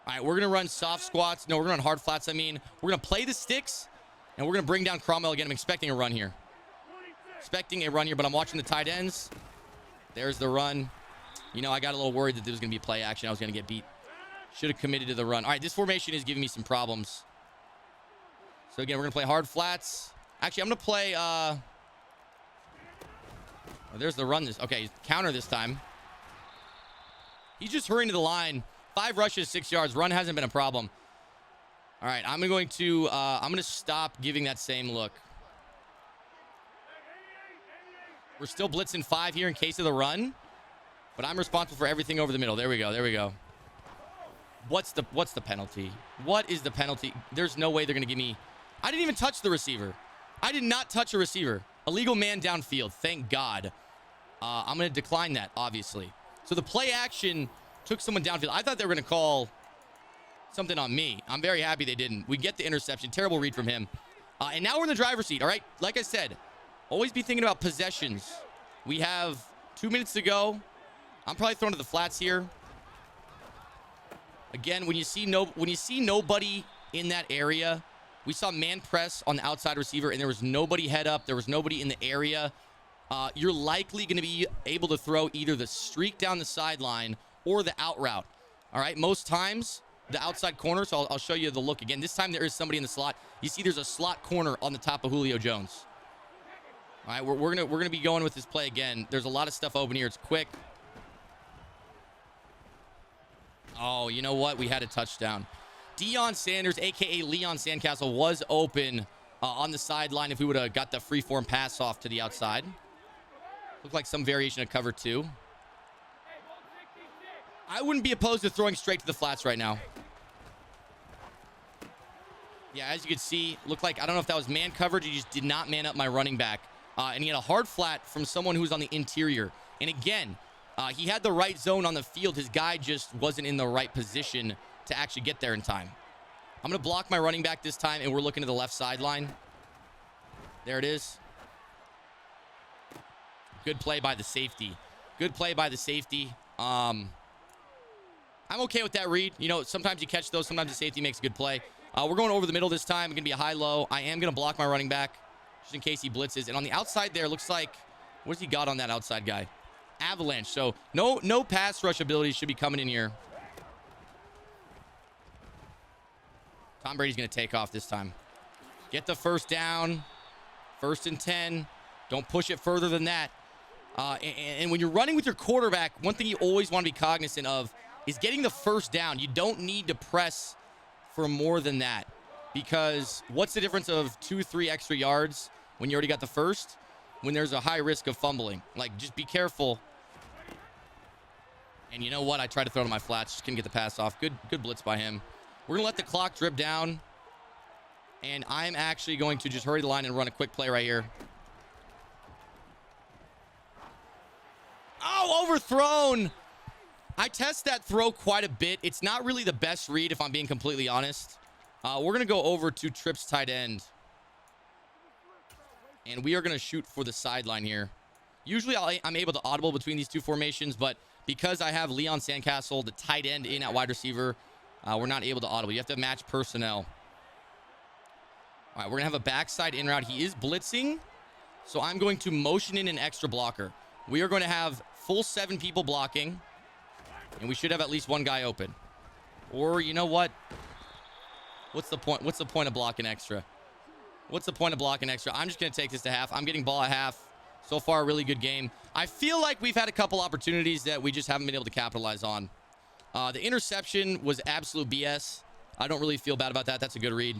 Speaker 1: All right, we're going to run soft squats. No, we're going to run hard flats, I mean. We're going to play the sticks, and we're going to bring down Cromwell again. I'm expecting a run here. But I'm watching the tight ends. There's the run. I got a little worried that there was going to be play action. I was going to get beat. Should have committed to the run. All right, this formation is giving me some problems. So again, we're going to play hard flats. Actually, I'm going to play... Oh, there's the run. Okay, counter this time. He's just hurrying to the line. 5 rushes, 6 yards. Run hasn't been a problem. All right, I'm going to stop giving that same look. We're still blitzing 5 here in case of the run, but I'm responsible for everything over the middle. There we go. There we go. What's the penalty? What is the penalty? There's no way they're going to give me... I didn't even touch the receiver. I did not touch a receiver. Illegal man downfield. Thank God. I'm going to decline that, obviously. So the play action took someone downfield. I thought they were going to call something on me. I'm very happy they didn't. We get the interception. Terrible read from him. And now we're in the driver's seat, all right? Like I said, always be thinking about possessions. We have 2 minutes to go. I'm probably throwing to the flats here. Again, when you see nobody in that area, we saw man press on the outside receiver, and there was nobody head up. There was nobody in the area. You're likely going to be able to throw either the streak down the sideline or the out route. All right, most times the outside corner. So I'll show you the look again. This time there is somebody in the slot. You see, there's a slot corner on the top of Julio Jones. All right, we're gonna be going with this play again. There's a lot of stuff open here. It's quick. Oh, you know what? We had a touchdown. Deion Sanders, a.k.a. Leon Sandcastle, was open on the sideline if we would have got the freeform pass off to the outside. Looked like some variation of cover 2. I wouldn't be opposed to throwing straight to the flats right now. Yeah, as you can see, looked like, I don't know if that was man coverage. He just did not man up my running back. And he had a hard flat from someone who was on the interior. And again, he had the right zone on the field. His guy just wasn't in the right position to actually get there in time. I'm going to block my running back this time, and we're looking to the left sideline. There it is. Good play by the safety. Good play by the safety. I'm okay with that read. You know, sometimes you catch those. Sometimes the safety makes a good play. We're going over the middle this time. It's going to be a high-low. I am going to block my running back just in case he blitzes. And on the outside there, looks like, what's he got on that outside guy? Avalanche. So no pass rush abilities should be coming in here. Tom Brady's going to take off this time. Get the first down. 1st and 10. Don't push it further than that. And when you're running with your quarterback, one thing you always want to be cognizant of is getting the first down. You don't need to press for more than that, because what's the difference of 2-3 extra yards when you already got the first, when there's a high risk of fumbling? Like, just be careful. And you know what? I tried to throw to my flats. Just couldn't get the pass off. Good blitz by him. We're going to let the clock drip down. And I'm actually going to just hurry the line and run a quick play right here. Oh, overthrown. I test that throw quite a bit. It's not really the best read, if I'm being completely honest. We're going to go over to trips tight end. And we are going to shoot for the sideline here. Usually I'm able to audible between these two formations, but because I have Leon Sandcastle, the tight end, in at wide receiver, we're not able to audible. You have to match personnel. All right, we're going to have a backside in route. He is blitzing, so I'm going to motion in an extra blocker. We are going to have full 7 people blocking, and we should have at least one guy open. Or, you know what? What's the point? What's the point of blocking extra? What's the point of blocking extra? I'm just going to take this to half. I'm getting ball at half. So far, a really good game. I feel like we've had a couple opportunities that we just haven't been able to capitalize on. The interception was absolute BS. I don't really feel bad about that. That's a good read.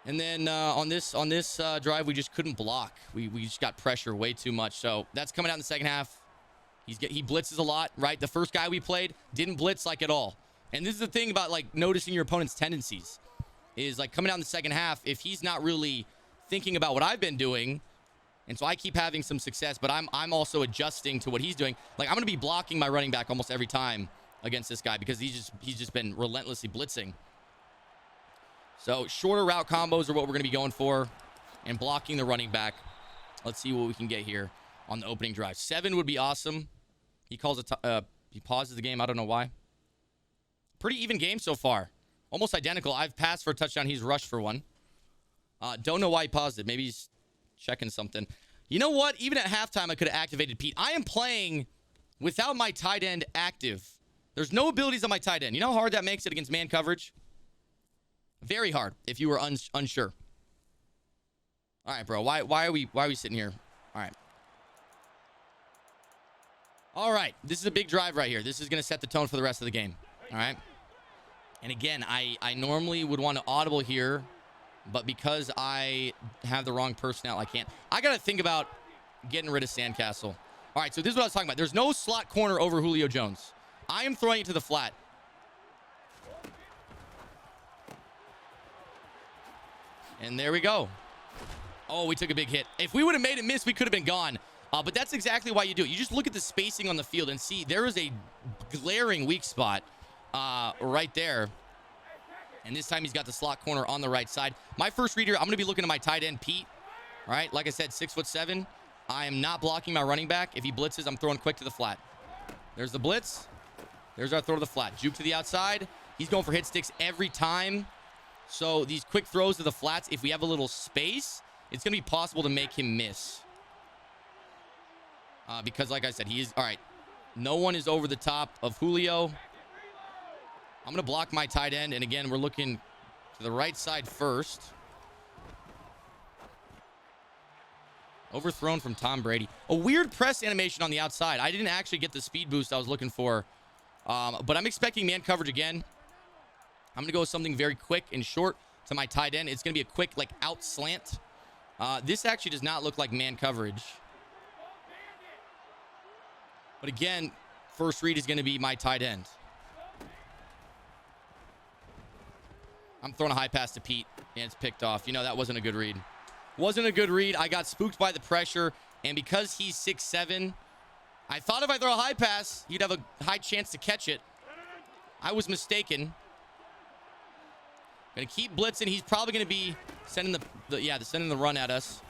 Speaker 1: And then on this drive, we just couldn't block. We just got pressure way too much. So that's coming out in the second half. He blitzes a lot, right? The first guy we played didn't blitz like at all. And this is the thing about like noticing your opponent's tendencies, is like coming out in the second half, if he's not really thinking about what I've been doing, and so I keep having some success, but I'm also adjusting to what he's doing. Like, I'm going to be blocking my running back almost every time against this guy because he's just been relentlessly blitzing. So shorter route combos are what we're going to be going for, and blocking the running back. Let's see what we can get here on the opening drive. 7 would be awesome. He pauses the game. I don't know why. Pretty even game so far. Almost identical. I've passed for a touchdown. He's rushed for one. Don't know why he paused it. Maybe he's checking something. You know what? Even at halftime, I could have activated Pete. I am playing without my tight end active. There's no abilities on my tight end. You know how hard that makes it against man coverage? Very hard if you were unsure. All right, bro. Why are we sitting here? All right. All right. This is a big drive right here. This is going to set the tone for the rest of the game. All right. And again, I normally would want to audible here, but because I have the wrong personnel, I can't. I got to think about getting rid of Sandcastle. All right, so this is what I was talking about. There's no slot corner over Julio Jones. I am throwing it to the flat. And there we go. Oh, we took a big hit. If we would have made it miss, we could have been gone. But that's exactly why you do it. You just look at the spacing on the field and see there is a glaring weak spot right there. And this time he's got the slot corner on the right side. My first read here, I'm going to be looking at my tight end, Pete. All right, like I said, 6'7". I am not blocking my running back. If he blitzes, I'm throwing quick to the flat. There's the blitz. There's our throw to the flat. Juke to the outside. He's going for hit sticks every time. So these quick throws to the flats, if we have a little space, it's going to be possible to make him miss. Because, like I said, he is... All right. No one is over the top of Julio. I'm going to block my tight end. And, again, we're looking to the right side first. Overthrown from Tom Brady. A weird press animation on the outside. I didn't actually get the speed boost I was looking for. But I'm expecting man coverage again. I'm going to go with something very quick and short to my tight end. It's going to be a quick, like, out slant. This actually does not look like man coverage. But again, first read is going to be my tight end. I'm throwing a high pass to Pete, and it's picked off. You know, that wasn't a good read. Wasn't a good read. I got spooked by the pressure, and because he's 6'7", I thought if I throw a high pass, he'd have a high chance to catch it. I was mistaken. Going to keep blitzing. He's probably going to be sending sending the run at us.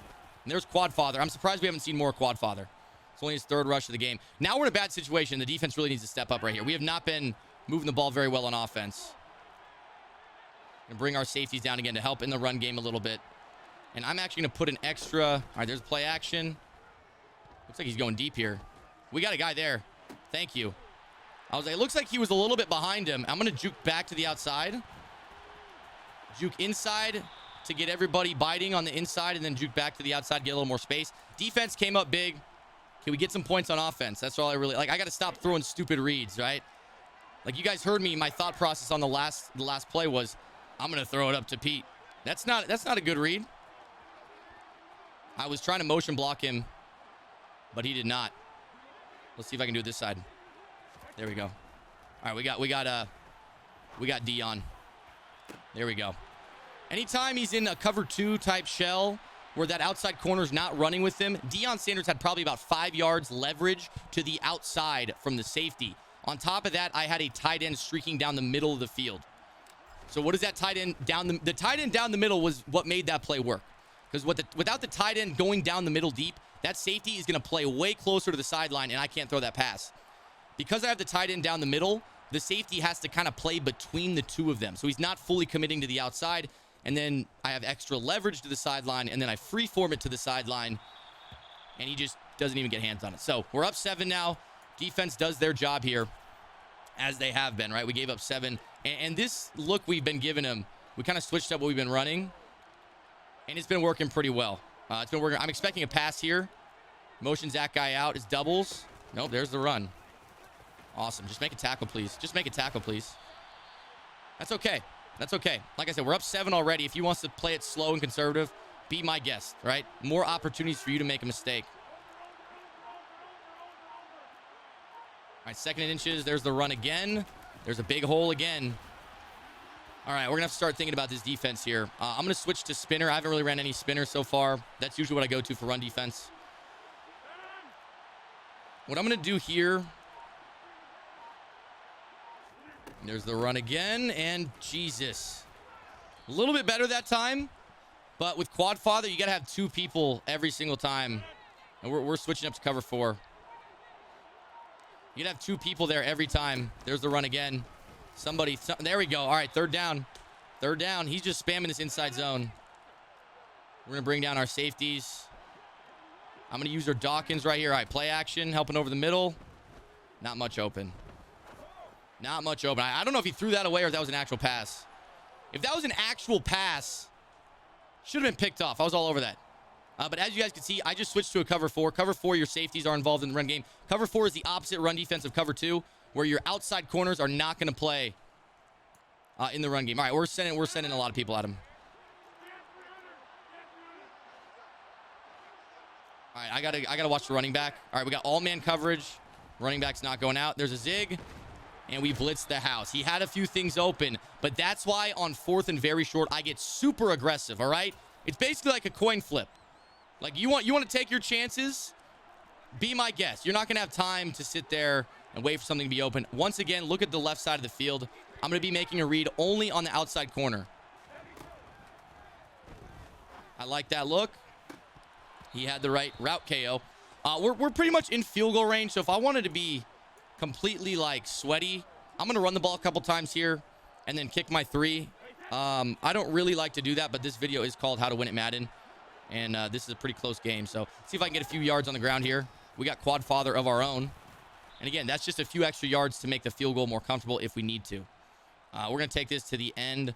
Speaker 1: And there's Quadfather. I'm surprised we haven't seen more Quadfather. It's only his third rush of the game. Now we're in a bad situation. The defense really needs to step up right here. We have not been moving the ball very well on offense. Going to bring our safeties down again to help in the run game a little bit. And I'm actually going to put an extra... All right, there's play action. Looks like he's going deep here. We got a guy there. Thank you. I was like, it looks like he was a little bit behind him. I'm going to juke back to the outside. Juke inside to get everybody biting on the inside, and then juke back to the outside, get a little more space. Defense came up big. Can we get some points on offense? That's all I really... Like, I got to stop throwing stupid reads, right? Like, you guys heard me. My thought process on the last play was, I'm going to throw it up to Pete. That's not a good read. I was trying to motion block him, but he did not. Let's see if I can do it this side. There we go. All right, we got Dion. There we go. Anytime he's in a cover 2 type shell where that outside corner's not running with him, Deion Sanders had probably about 5 yards leverage to the outside from the safety. On top of that, I had a tight end streaking down the middle of the field. So what is that tight end down the tight end down the middle was what made that play work. Because without the tight end going down the middle deep, that safety is going to play way closer to the sideline, and I can't throw that pass. Because I have the tight end down the middle, the safety has to kind of play between the two of them. So he's not fully committing to the outside, and then I have extra leverage to the sideline, and then I freeform it to the sideline, and he just doesn't even get hands on it. So we're up 7 now. Defense does their job here, as they have been, right? We gave up 7. And this look we've been giving him, we kind of switched up what we've been running, and it's been working pretty well. It's been working. I'm expecting a pass here. Motions that guy out. It's doubles. Nope, there's the run. Awesome. Just make a tackle, please. Just make a tackle, please. That's okay. That's okay. Like I said, we're up 7 already. If he wants to play it slow and conservative, be my guest, right? More opportunities for you to make a mistake. All right, 2nd and inches. There's the run again. There's a big hole again. All right, we're going to have to start thinking about this defense here. I'm going to switch to spinner. I haven't really ran any spinner so far. That's usually what I go to for run defense. What I'm going to do here... There's the run again, and Jesus. A little bit better that time, but with Quadfather, you got to have 2 people every single time. And we're switching up to cover 4. You got to have 2 people there every time. There's the run again. There we go. All right, 3rd down. 3rd down. He's just spamming this inside zone. We're going to bring down our safeties. I'm going to use our Dawkins right here. All right, play action, helping over the middle. Not much open. Not much open. I don't know if he threw that away or if that was an actual pass. If that was an actual pass, should have been picked off. I was all over that. But as you guys can see, I just switched to a cover 4. Cover 4, your safeties are involved in the run game. Cover 4 is the opposite run defense of cover 2, where your outside corners are not going to play in the run game. All right, we're sending a lot of people at him. All right, I gotta watch the running back. All right, we got all-man coverage. Running back's not going out. There's a zig, and we blitzed the house. He had a few things open, but that's why on 4th and very short, I get super aggressive, all right? It's basically like a coin flip. Like, you want to take your chances? Be my guest. You're not going to have time to sit there and wait for something to be open. Once again, look at the left side of the field. I'm going to be making a read only on the outside corner. I like that look. He had the right route KO. We're pretty much in field goal range, so if I wanted to be completely, like, sweaty, I'm going to run the ball a couple times here and then kick my 3. I don't really like to do that, but this video is called How to Win at Madden. And this is a pretty close game. So let's see if I can get a few yards on the ground here. We got quad father of our own. And again, that's just a few extra yards to make the field goal more comfortable if we need to. We're going to take this to the end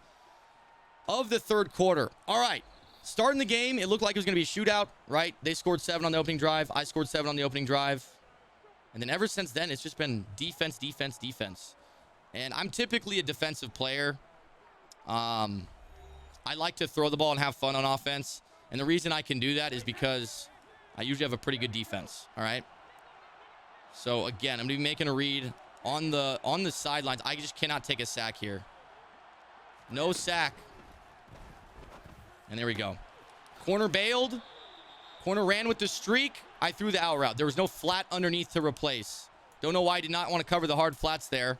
Speaker 1: of the 3rd quarter. All right. Starting the game, it looked like it was going to be a shootout, right? They scored 7 on the opening drive. I scored 7 on the opening drive. And then ever since then, it's just been defense, defense, defense. And I'm typically a defensive player. I like to throw the ball and have fun on offense. And the reason I can do that is because I usually have a pretty good defense, all right? So, again, I'm going to be making a read on the sidelines. I just cannot take a sack here. No sack. And there we go. Corner bailed. Corner ran with the streak. I threw the out route. There was no flat underneath to replace. Don't know why I did not want to cover the hard flats there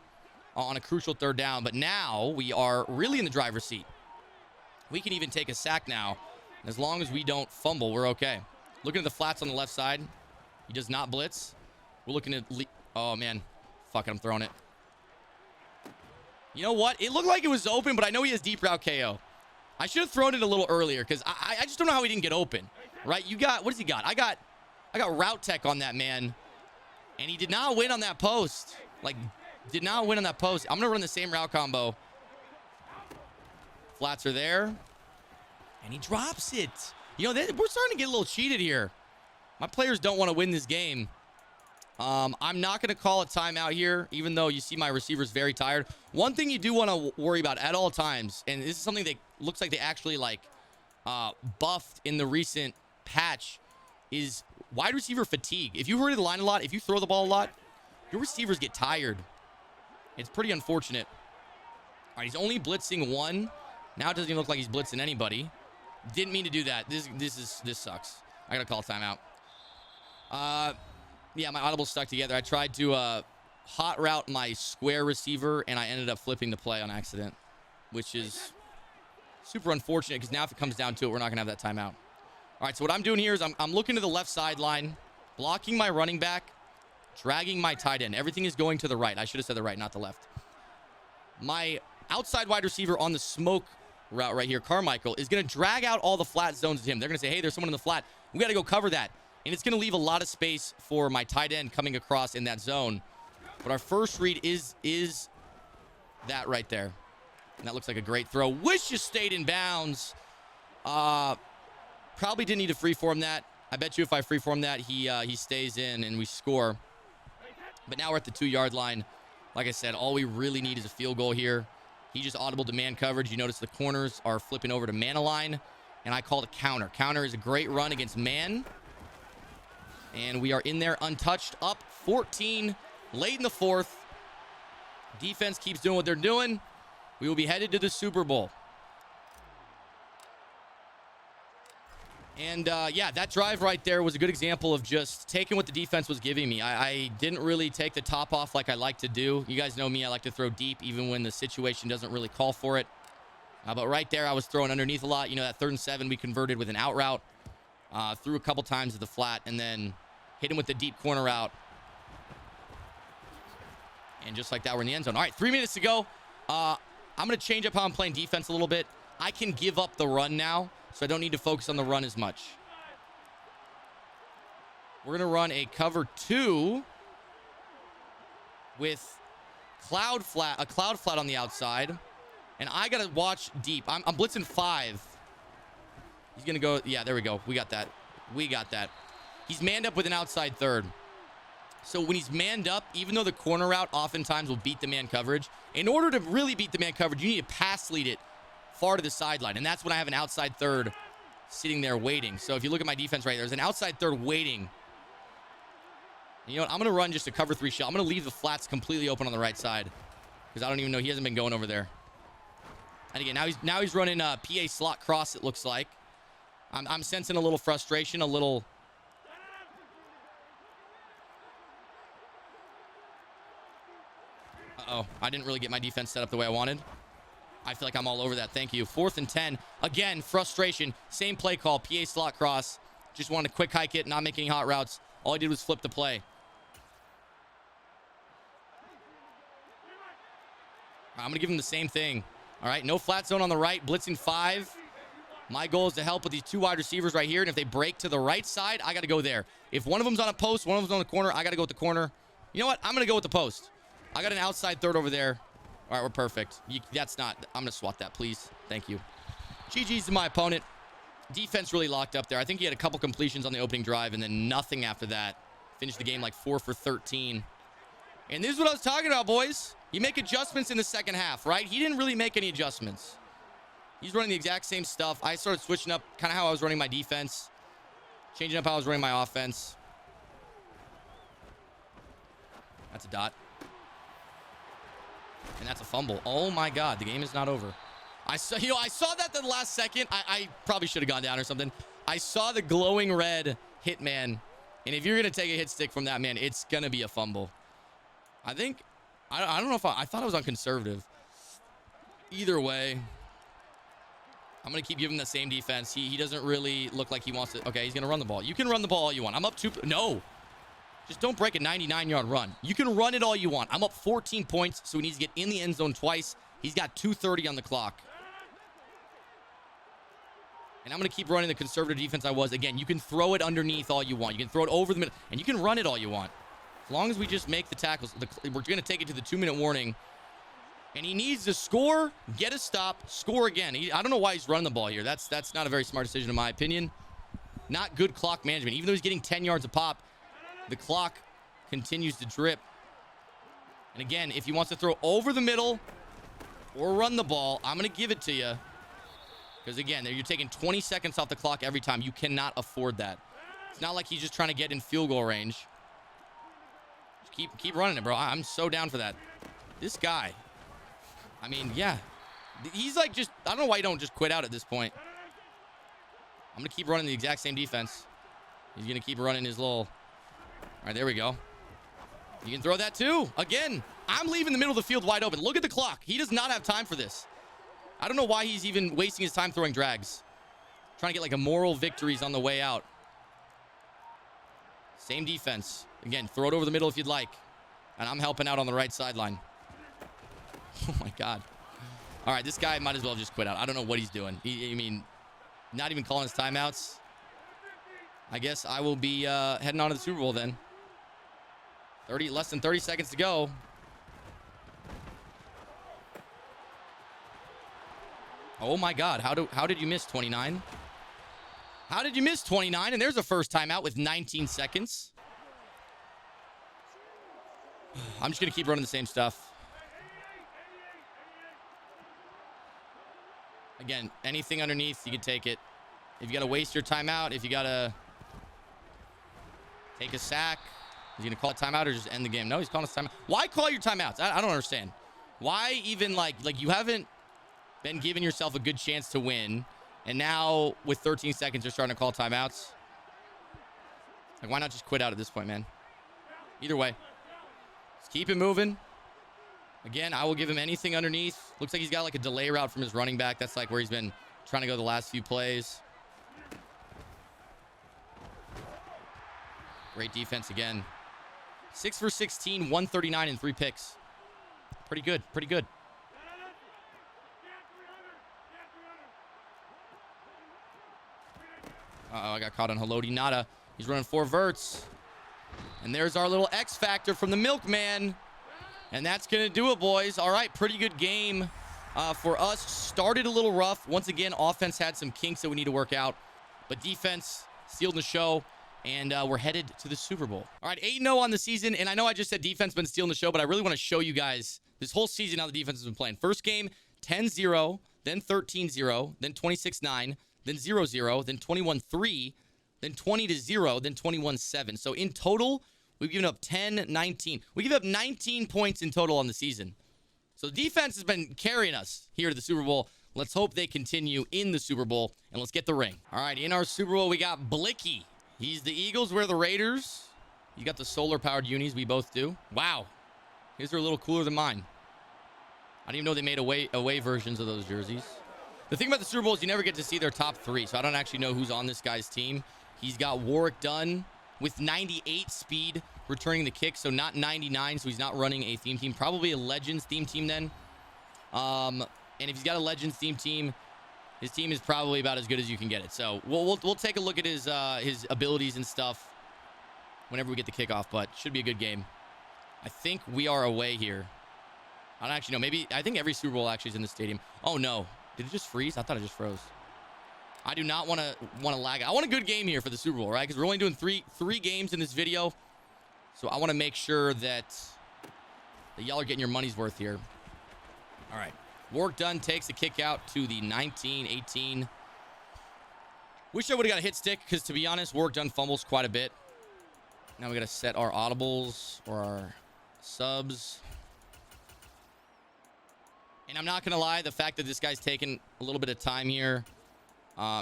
Speaker 1: on a crucial 3rd down. But now we are really in the driver's seat. We can even take a sack now. As long as we don't fumble, we're okay. Looking at the flats on the left side. He does not blitz. We're looking at... Oh, man. Fuck it, I'm throwing it. You know what? It looked like it was open, but I know he has deep route KO. I should have thrown it a little earlier because I just don't know how he didn't get open. Right? You got... What does he got? I got route tech on that man. And he did not win on that post. Like, did not win on that post. I'm going to run the same route combo. Flats are there. And he drops it. You know, we're starting to get a little cheated here. My players don't want to win this game. I'm not going to call a timeout here, even though you see my receivers very tired. One thing you do want to worry about at all times, and this is something that looks like they actually, like, buffed in the recent patch, is wide receiver fatigue. If you hurry the line a lot, if you throw the ball a lot, your receivers get tired. It's pretty unfortunate. All right, he's only blitzing 1. Now it doesn't even look like he's blitzing anybody. Didn't mean to do that. This sucks. I gotta call a timeout. Yeah, my audible's stuck together. I tried to hot route my square receiver, and I ended up flipping the play on accident, which is super unfortunate because now if it comes down to it, we're not gonna have that timeout. All right, so what I'm doing here is I'm looking to the left sideline, blocking my running back, dragging my tight end. Everything is going to the right. I should have said the right, not the left. My outside wide receiver on the smoke route right here, Carmichael, is going to drag out all the flat zones to him. They're going to say, hey, there's someone in the flat. We got to go cover that. And it's going to leave a lot of space for my tight end coming across in that zone. But our first read is that right there. And that looks like a great throw. Wish you stayed in bounds. Probably didn't need to freeform that. I bet you if I freeform that, he stays in and we score. But now we're at the 2-yard line. Like I said, all we really need is a field goal here. He just audible to man coverage. You notice the corners are flipping over to man align. And I called a counter. Counter is a great run against man. And we are in there untouched. Up 14 late in the 4th. Defense keeps doing what they're doing. We will be headed to the Super Bowl. And, yeah, that drive right there was a good example of just taking what the defense was giving me. I didn't really take the top off like I like to do. You guys know me. I like to throw deep even when the situation doesn't really call for it. But right there, I was throwing underneath a lot. You know, that 3rd and 7 we converted with an out route. Threw a couple times to the flat and then hit him with the deep corner route. And just like that, we're in the end zone. All right, 3 minutes to go. I'm going to change up how I'm playing defense a little bit. I can give up the run now, so I don't need to focus on the run as much. We're going to run a cover 2 with a cloud flat on the outside. And I got to watch deep. I'm blitzing 5. He's going to go. Yeah, there we go. We got that. We got that. He's manned up with an outside third. So when he's manned up, even though the corner route oftentimes will beat the man coverage, in order to really beat the man coverage, you need to pass lead it far to the sideline. And that's when I have an outside third sitting there waiting. So if you look at my defense right, there's an outside third waiting. And you know what? I'm going to run just a cover 3 shell. I'm going to leave the flats completely open on the right side because I don't even know. He hasn't been going over there. And again, now he's running PA slot cross, it looks like. I'm sensing a little frustration, a little... Uh-oh. I didn't really get my defense set up the way I wanted. I feel like I'm all over that. Thank you. 4th and 10. Again, frustration. Same play call. PA slot cross. Just wanted to quick hike it, not make any hot routes. All I did was flip the play. I'm going to give him the same thing. All right, no flat zone on the right. Blitzing 5. My goal is to help with these 2 wide receivers right here. And if they break to the right side, I got to go there. If one of them's on a post, one of them's on the corner, I got to go with the corner. You know what? I'm going to go with the post. I got an outside third over there. All right, we're perfect. That's not... I'm going to swat that, please. Thank you. GG's to my opponent. Defense really locked up there. I think he had a couple completions on the opening drive and then nothing after that. Finished the game like 4 for 13. And this is what I was talking about, boys. You make adjustments in the second half, right? He didn't really make any adjustments. He's running the exact same stuff. I started switching up kind of how I was running my defense. Changing up how I was running my offense. That's a dot. And that's a fumble. Oh my God, the game is not over. I saw that the last second. I probably should have gone down or something. I saw the glowing red hitman. And if you're going to take a hit stick from that, man, it's going to be a fumble. I think, I don't know if I thought I was on conservative. Either way, I'm going to keep giving him the same defense. He doesn't really look like he wants to. Okay, he's going to run the ball. You can run the ball all you want. I'm up 2. No. Just don't break a 99-yard run. You can run it all you want. I'm up 14 points, so he needs to get in the end zone twice. He's got 2:30 on the clock. And I'm going to keep running the conservative defense I was. Again, you can throw it underneath all you want. You can throw it over the middle, and you can run it all you want. As long as we just make the tackles. We're going to take it to the 2-minute warning. And he needs to score, get a stop, score again. I don't know why he's running the ball here. That's not a very smart decision in my opinion. Not good clock management. Even though he's getting 10 yards a pop, the clock continues to drip. And again, if he wants to throw over the middle or run the ball, I'm going to give it to you. Because again, you're taking 20 seconds off the clock every time. You cannot afford that. It's not like he's just trying to get in field goal range. Just keep running it, bro. I'm so down for that. This guy, I mean, yeah. He's like just, I don't know why you don't just quit out at this point. I'm going to keep running the exact same defense. He's going to keep running his little... All right, there we go. You can throw that too. Again, I'm leaving the middle of the field wide open. Look at the clock. He does not have time for this. I don't know why he's even wasting his time throwing drags. Trying to get like a moral victories on the way out. Same defense. Again, throw it over the middle if you'd like. And I'm helping out on the right sideline. Oh my God. All right, this guy might as well just quit out. I don't know what he's doing. I mean, not even calling his timeouts. I guess I will be heading on to the Super Bowl then. Less than 30 seconds to go. Oh my God, how did you miss 29? How did you miss 29? And there's a first timeout with 19 seconds. I'm just going to keep running the same stuff. Again, anything underneath, you can take it. If you got to waste your timeout, if you got to take a sack, is he going to call a timeout or just end the game? No, he's calling a timeout. Why call your timeouts? I don't understand. Why even like you haven't been giving yourself a good chance to win, and now with 13 seconds, you're starting to call timeouts? Like, why not just quit out at this point, man? Either way, let's keep it moving. Again, I will give him anything underneath. Looks like he's got like a delay route from his running back. That's like where he's been trying to go the last few plays. Great defense again. 6 for 16, 139 and 3 picks. Pretty good, pretty good. Uh-oh, I got caught on Haloti Nada. He's running 4 verts. And there's our little X factor from the milkman. And that's going to do it, boys. All right, pretty good game for us started a little rough. Once again, offense had some kinks that we need to work out. But defense sealed the show, and we're headed to the Super Bowl. All right, 8-0 on the season, and I know I just said defense been stealing the show, but I really want to show you guys this whole season how the defense has been playing. First game, 10-0, then 13-0, then 26-9, then 0-0, then 21-3, then 20-0, then 21-7. So in total, we've given up 10-19. We give up 19 points in total on the season. So the defense has been carrying us here to the Super Bowl. Let's hope they continue in the Super Bowl, and let's get the ring. All right, in our Super Bowl, we got Blicky. He's the Eagles, we're the Raiders. You got the solar-powered unis, we both do. Wow, his are a little cooler than mine. I didn't even know they made away versions of those jerseys. The thing about the Super Bowl is you never get to see their top three, so I don't actually know who's on this guy's team. He's got Warwick Dunn with 98 speed returning the kick, so not 99, so he's not running a theme team. Probably a Legends theme team then. And if he's got a Legends theme team, his team is probably about as good as you can get it. So we'll take a look at his abilities and stuff whenever we get the kickoff, but should be a good game. I think we are away here. I don't actually know. Maybe I think every Super Bowl actually is in the stadium. Oh no, did it just freeze? I thought it just froze. I do not want to lag. I want a good game here for the Super Bowl, right? Because we're only doing three games in this video, so I want to make sure that y'all are getting your money's worth here. All right, Warwick Dunn takes the kick out to the 19-18. Wish I would have got a hit stick because, to be honest, Warwick Dunn fumbles quite a bit. Now we got to set our audibles or our subs. And I'm not going to lie, the fact that this guy's taking a little bit of time here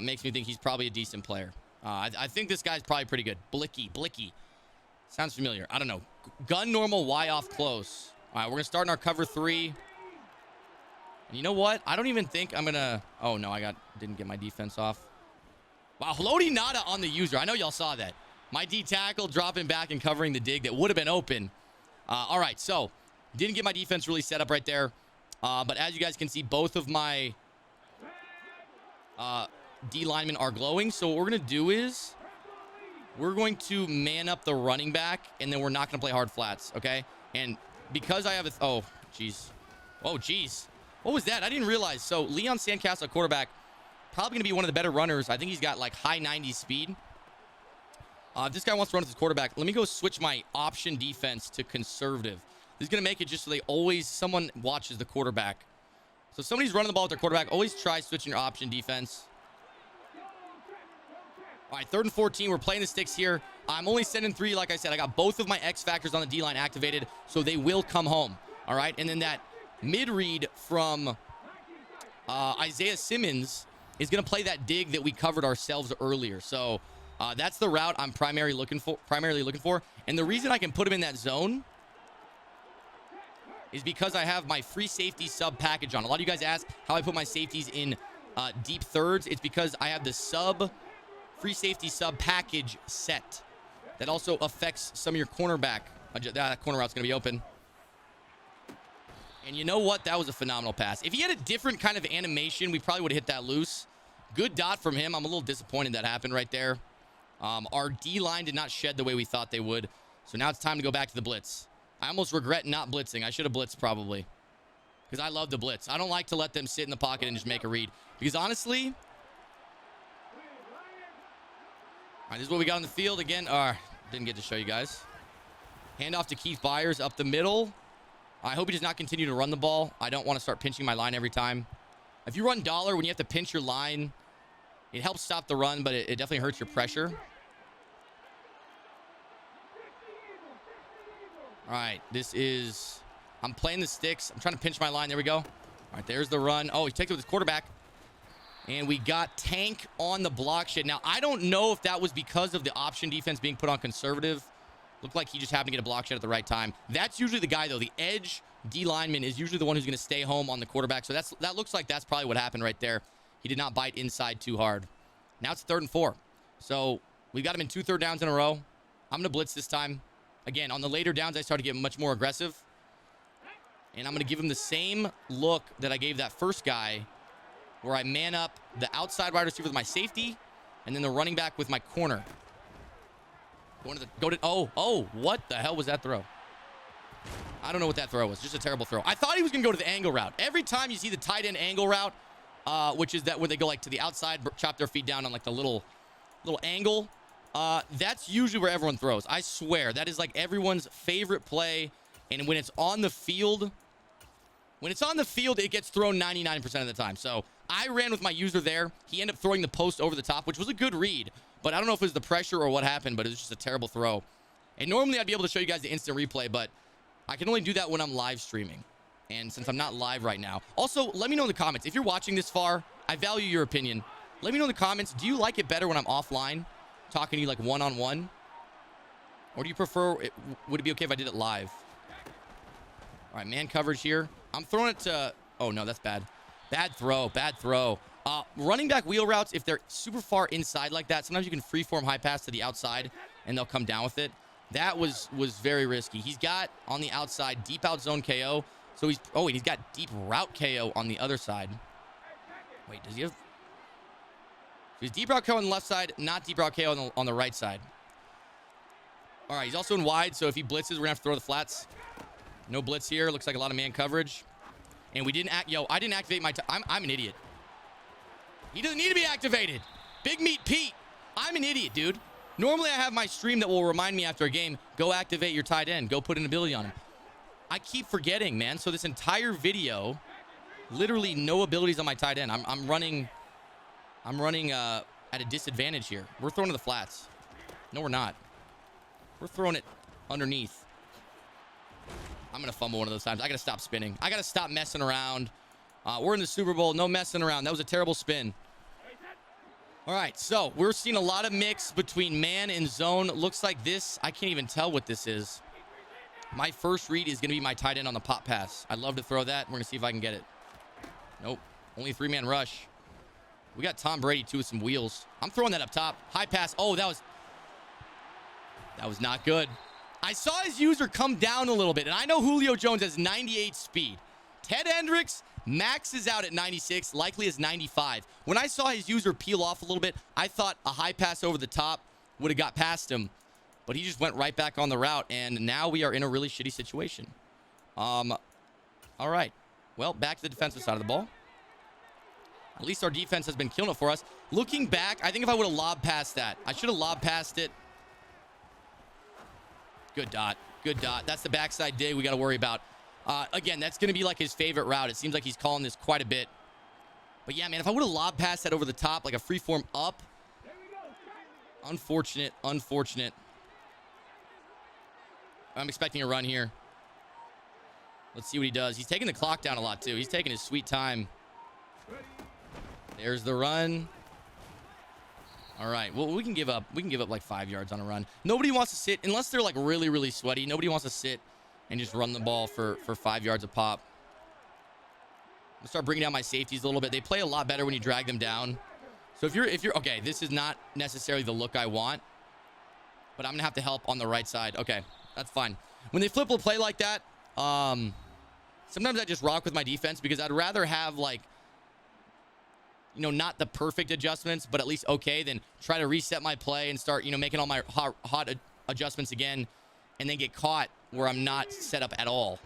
Speaker 1: makes me think he's probably a decent player. I think this guy's probably pretty good. Blicky. Sounds familiar. I don't know. Gun normal, Y off close. All right, we're going to start in our cover 3. And you know what? I don't even think I'm going to... Oh, no, didn't get my defense off. Wow, Haloti Nada on the user. I know y'all saw that. My D tackle dropping back and covering the dig that would have been open. All right, so didn't get my defense really set up right there. But as you guys can see, both of my D linemen are glowing. So what we're going to do is we're going to man up the running back, and then we're not going to play hard flats, okay? And because I have a... Oh, jeez. Oh, jeez. What was that? I didn't realize. So Leon Sandcastle, quarterback, probably going to be one of the better runners. I think he's got like high 90s speed. If this guy wants to run with his quarterback, let me go switch my option defense to conservative. This is going to make it just so someone watches the quarterback. So if somebody's running the ball with their quarterback, always try switching your option defense. All right, 3rd and 14. We're playing the sticks here. I'm only sending 3, like I said. I got both of my X factors on the D-line activated, so they will come home. All right, and then that mid-read from Isaiah Simmons is going to play that dig that we covered ourselves earlier. So that's the route I'm primarily looking for. And the reason I can put him in that zone is because I have my free safety sub package on. A lot of you guys ask how I put my safeties in deep thirds. It's because I have the free safety sub package set. That also affects some of your cornerback. That corner route's going to be open. And you know what? That was a phenomenal pass. If he had a different kind of animation, we probably would have hit that loose. Good dot from him. I'm a little disappointed that happened right there. Our D-line did not shed the way we thought they would. So now it's time to go back to the blitz. I almost regret not blitzing. I should have blitzed probably. Because I love to blitz. I don't like to let them sit in the pocket and just make a read. Because honestly... All right, this is what we got on the field. Again, didn't get to show you guys. Handoff to Keith Byers up the middle. I hope he does not continue to run the ball. I don't want to start pinching my line every time. If you run dollar when you have to pinch your line, it helps stop the run, but it definitely hurts your pressure. All right, I'm playing the sticks. I'm trying to pinch my line. There we go. All right, there's the run. Oh, he takes it with his quarterback. And we got Tank on the block shit. Now, I don't know if that was because of the option defense being put on conservative. Looked like he just happened to get a block shot at the right time. That's usually the guy, though. The edge D lineman is usually the one who's going to stay home on the quarterback. So that looks like that's probably what happened right there. He did not bite inside too hard. Now it's 3rd and 4. So we've got him in 2 third downs in a row. I'm going to blitz this time. Again, on the later downs, I started getting much more aggressive. And I'm going to give him the same look that I gave that first guy, where I man up the outside wide receiver with my safety, and then the running back with my corner. Oh, what the hell was that throw? I don't know what that throw was. Just a terrible throw. I thought he was going to go to the angle route. Every time you see the tight end angle route, which is that where they go like to the outside, chop their feet down on like the little angle, that's usually where everyone throws. I swear. That is like everyone's favorite play. And when it's on the field, it gets thrown 99% of the time. So I ran with my user there. He ended up throwing the post over the top, which was a good read. But I don't know if it was the pressure or what happened, but it was just a terrible throw. And normally I'd be able to show you guys the instant replay, but I can only do that when I'm live streaming. And since I'm not live right now. Also, let me know in the comments. If you're watching this far, I value your opinion. Let me know in the comments, do you like it better when I'm offline, talking to you like one-on-one? Or do you prefer, would it be okay if I did it live? All right, man coverage here. I'm throwing it to, oh no, that's bad. Bad throw. Running back wheel routes, if they're super far inside like that, sometimes you can freeform high pass to the outside and they'll come down with it. That was very risky. He's got on the outside deep out zone KO. So he's got deep route KO on the other side. Wait, does he have? He's deep route KO on the left side, not deep route KO on the right side. All right, he's also in wide, so if he blitzes, we're gonna have to throw the flats. No blitz here. Looks like a lot of man coverage. And we didn't I didn't activate my I'm an idiot. He doesn't need to be activated. Big Meat Pete. I'm an idiot, dude. Normally I have my stream that will remind me after a game, go activate your tight end. Go put an ability on him. I keep forgetting, man. So this entire video, literally no abilities on my tight end. I'm running at a disadvantage here. We're throwing to the flats. No, we're not. We're throwing it underneath. I'm going to fumble one of those times. I got to stop spinning. I got to stop messing around. We're in the Super Bowl. No messing around. That was a terrible spin. All right, so we're seeing a lot of mix between man and zone. Looks like this. I can't even tell what this is. My first read is going to be my tight end on the pop pass. I'd love to throw that. We're going to see if I can get it. Nope. Only a three-man rush. We got Tom Brady, too, with some wheels. I'm throwing that up top. High pass. Oh, that was not good. I saw his user come down a little bit, and I know Julio Jones has 98 speed. Ted Hendricks maxes out at 96, likely is 95. When I saw his user peel off a little bit, I thought a high pass over the top would have got past him, but he just went right back on the route, and now we are in a really shitty situation. All right. Well, back to the defensive side of the ball. At least our defense has been killing it for us. Looking back, I think if I would have lobbed past that, I should have lobbed past it. Good dot. Good dot. That's the backside dig we got to worry about. Again, that's going to be like his favorite route. It seems like he's calling this quite a bit. But yeah, man, if I would have lobbed past that over the top, like a freeform up. Unfortunate. I'm expecting a run here. Let's see what he does. He's taking the clock down a lot, too. He's taking his sweet time. There's the run. All right. Well, we can give up like 5 yards on a run. Nobody wants to sit unless they're like really, really sweaty. Nobody wants to sit and just run the ball for 5 yards a pop. I'm gonna start bringing down my safeties a little bit. They play a lot better when you drag them down. So if you're okay, this is not necessarily the look I want, but I'm gonna have to help on the right side. Okay, that's fine. When they flip a play like that, sometimes I just rock with my defense because I'd rather have like, you know, not the perfect adjustments, but at least okay, then try to reset my play and start, you know, making all my hot adjustments again and then get caught where I'm not set up at all.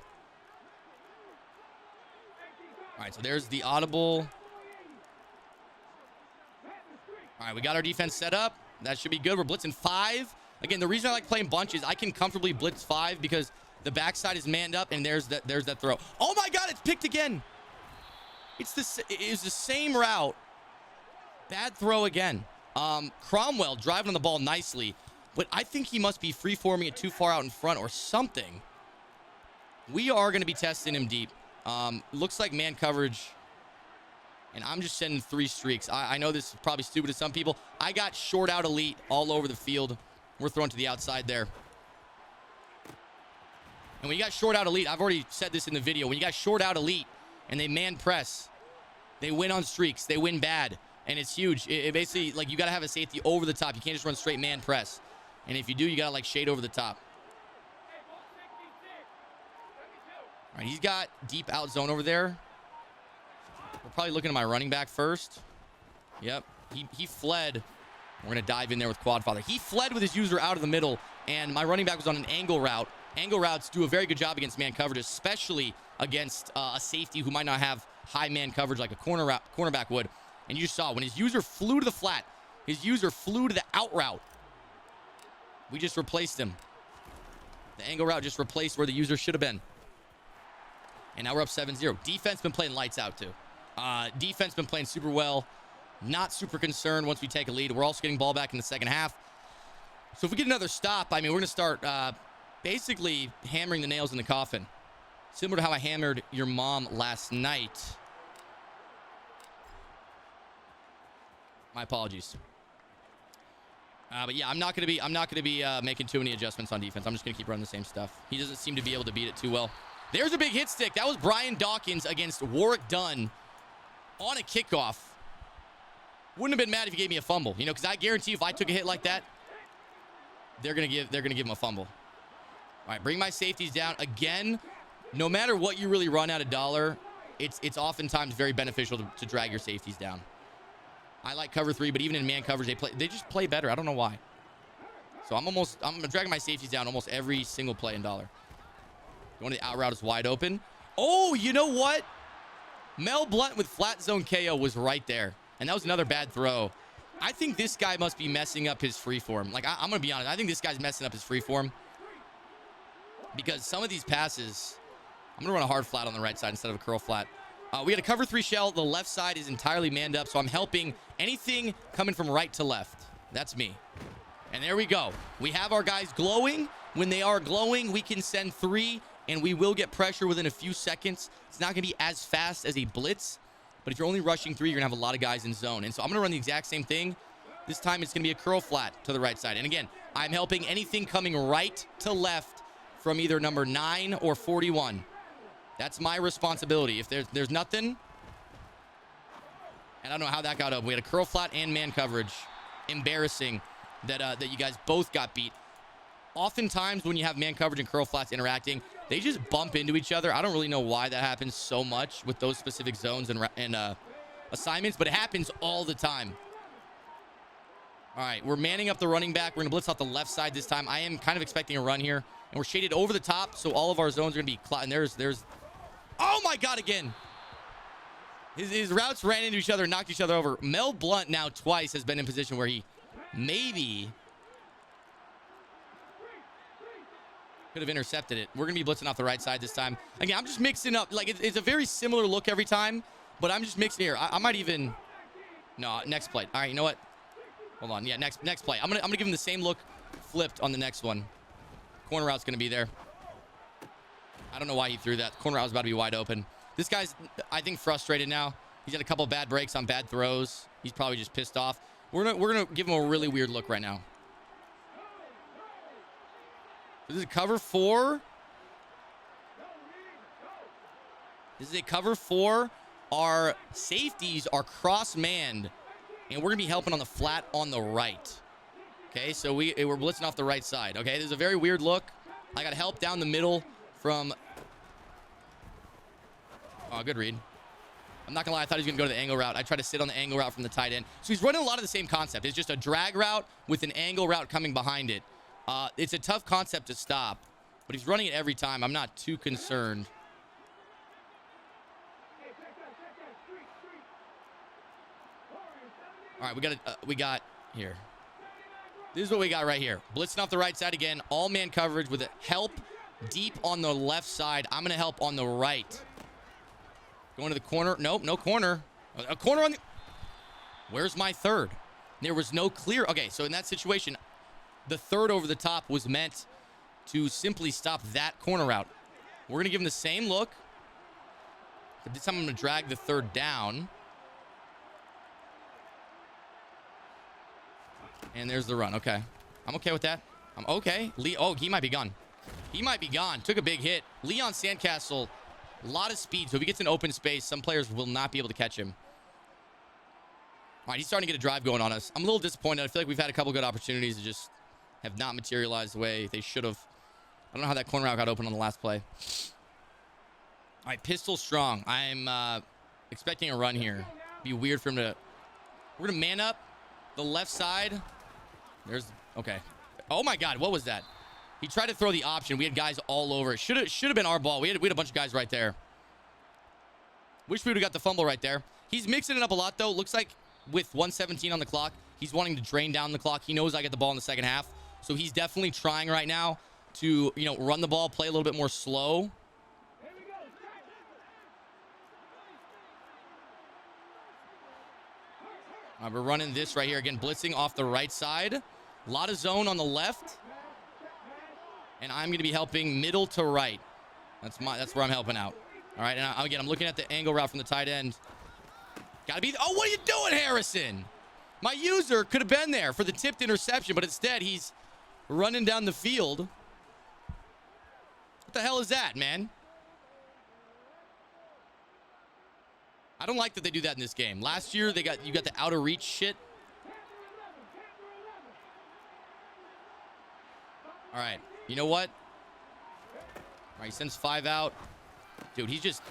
Speaker 1: All right, so there's the audible. All right, we got our defense set up. That should be good. We're blitzing 5. Again, the reason I like playing bunch is I can comfortably blitz 5 because the backside is manned up and there's that throw. Oh my God, it's picked again. It is the same route. Bad throw again. Cromwell driving on the ball nicely, but I think he must be free-forming it too far out in front or something. We are going to be testing him deep. Looks like man coverage, and I'm just sending 3 streaks. I know this is probably stupid to some people. I got short out elite all over the field. We're throwing to the outside there. And when you got short out elite, I've already said this in the video, when you got short out elite, and they man press, they win on streaks. They win bad, and it's huge. It basically, like, you got to have a safety over the top. You can't just run straight man press. And if you do, you got to, like, shade over the top. All right, he's got deep out zone over there. We're probably looking at my running back first. Yep, he fled. We're going to dive in there with Quadfather. He fled with his user out of the middle, and my running back was on an angle route, Angle routes do a very good job against man coverage, especially against a safety who might not have high man coverage like a cornerback would. And you just saw when his user flew to the flat, his user flew to the out route. We just replaced him. The angle route just replaced where the user should have been. And now we're up 7-0. Defense been playing lights out too. Defense been playing super well. Not super concerned once we take a lead. We're also getting ball back in the second half. So if we get another stop, I mean, we're going to start basically hammering the nails in the coffin. Similar to how I hammered your mom last night. My apologies. But yeah, I'm not gonna be making too many adjustments on defense. I'm just gonna keep running the same stuff. He doesn't seem to be able to beat it too well. There's a big hit stick. That was Brian Dawkins against Warwick Dunn on a kickoff. Wouldn't have been mad if he gave me a fumble, you know, because I guarantee if I took a hit like that, they're gonna give him a fumble. All right, bring my safeties down again. No matter what you really run at $1, it's oftentimes very beneficial to drag your safeties down. I like cover 3, but even in man coverage, they just play better. I don't know why. So I'm dragging my safeties down almost every single play in $1. Going to the out route is wide open. Oh, you know what? Mel Blunt with flat zone KO was right there. And that was another bad throw. I think this guy must be messing up his freeform. Like, I'm going to be honest. I think this guy's messing up his freeform. Because some of these passes, I'm going to run a hard flat on the right side instead of a curl flat. We got a cover 3 shell. The left side is entirely manned up, so I'm helping anything coming from right to left. That's me. And there we go. We have our guys glowing. When they are glowing, we can send 3, and we will get pressure within a few seconds. It's not going to be as fast as a blitz, but if you're only rushing 3, you're going to have a lot of guys in zone. And so I'm going to run the exact same thing. This time it's going to be a curl flat to the right side. And again, I'm helping anything coming right to left from either number 9 or 41. That's my responsibility. If there's nothing, and I don't know how that got up. We had a curl flat and man coverage. Embarrassing that you guys both got beat. Oftentimes when you have man coverage and curl flats interacting, they just bump into each other. I don't really know why that happens so much with those specific zones and assignments, but it happens all the time. All right, we're manning up the running back. We're going to blitz out the left side this time. I am kind of expecting a run here, and we're shaded over the top, so all of our zones are going to be... And there's... Oh, my God, again. His routes ran into each other, knocked each other over. Mel Blunt now twice has been in position where he maybe could have intercepted it. We're going to be blitzing off the right side this time. Again, I'm just mixing up. Like, it's a very similar look every time, but I'm just mixing here. I might even... No, next play. All right, you know what? Hold on. Yeah, next play. I'm gonna give him the same look flipped on the next one. Corner route's going to be there. I don't know why he threw that. Corner route was about to be wide open. This guy's, I think, frustrated now. He's had a couple of bad breaks on bad throws. He's probably just pissed off. We're gonna give him a really weird look right now. This is a cover 4. This is a cover 4. Our safeties are cross-manned, and we're gonna be helping on the flat on the right. Okay, so we're blitzing off the right side. Okay, this is a very weird look. I got help down the middle from... Oh, good read. I'm not gonna lie, I thought he was gonna go to the angle route. I tried to sit on the angle route from the tight end. So he's running a lot of the same concept. It's just a drag route with an angle route coming behind it. It's a tough concept to stop, but he's running it every time. I'm not too concerned. All right, we got here. This is what we got right here. Blitzing off the right side again. All man coverage with a help deep on the left side. I'm going to help on the right. Going to the corner. Nope, no corner. A corner on the... Where's my third? There was no clear... Okay, so in that situation, the third over the top was meant to simply stop that corner route. We're going to give him the same look. But this time I'm going to drag the third down. And there's the run. Okay. I'm okay with that. I'm okay. Oh, he might be gone. He might be gone. Took a big hit. Leon Sandcastle, a lot of speed. So if he gets in open space, some players will not be able to catch him. All right, he's starting to get a drive going on us. I'm a little disappointed. I feel like we've had a couple good opportunities that just have not materialized the way they should have. I don't know how that corner route got open on the last play. All right, pistol strong. I'm expecting a run here. Be weird for him to... We're going to man up the left side. Okay. Oh, my God. What was that? He tried to throw the option. We had guys all over it. Should have been our ball. We had a bunch of guys right there. Wish we would have got the fumble right there. He's mixing it up a lot, though. Looks like with 1:17 on the clock, he's wanting to drain down the clock. He knows I get the ball in the second half. So he's definitely trying right now to, run the ball, play a little bit more slow. We're running this right here. Again, blitzing off the right side. A lot of zone on the left. And I'm going to be helping middle to right. That's where I'm helping out. All right, and again, I'm looking at the angle route from the tight end. Got to be... Oh, what are you doing, Harrison? My user could have been there for the tipped interception, but instead he's running down the field. What the hell is that, man? I don't like that they do that in this game. Last year, you got the out of reach shit. All right, you know what? All right, he sends 5 out. Dude, he's just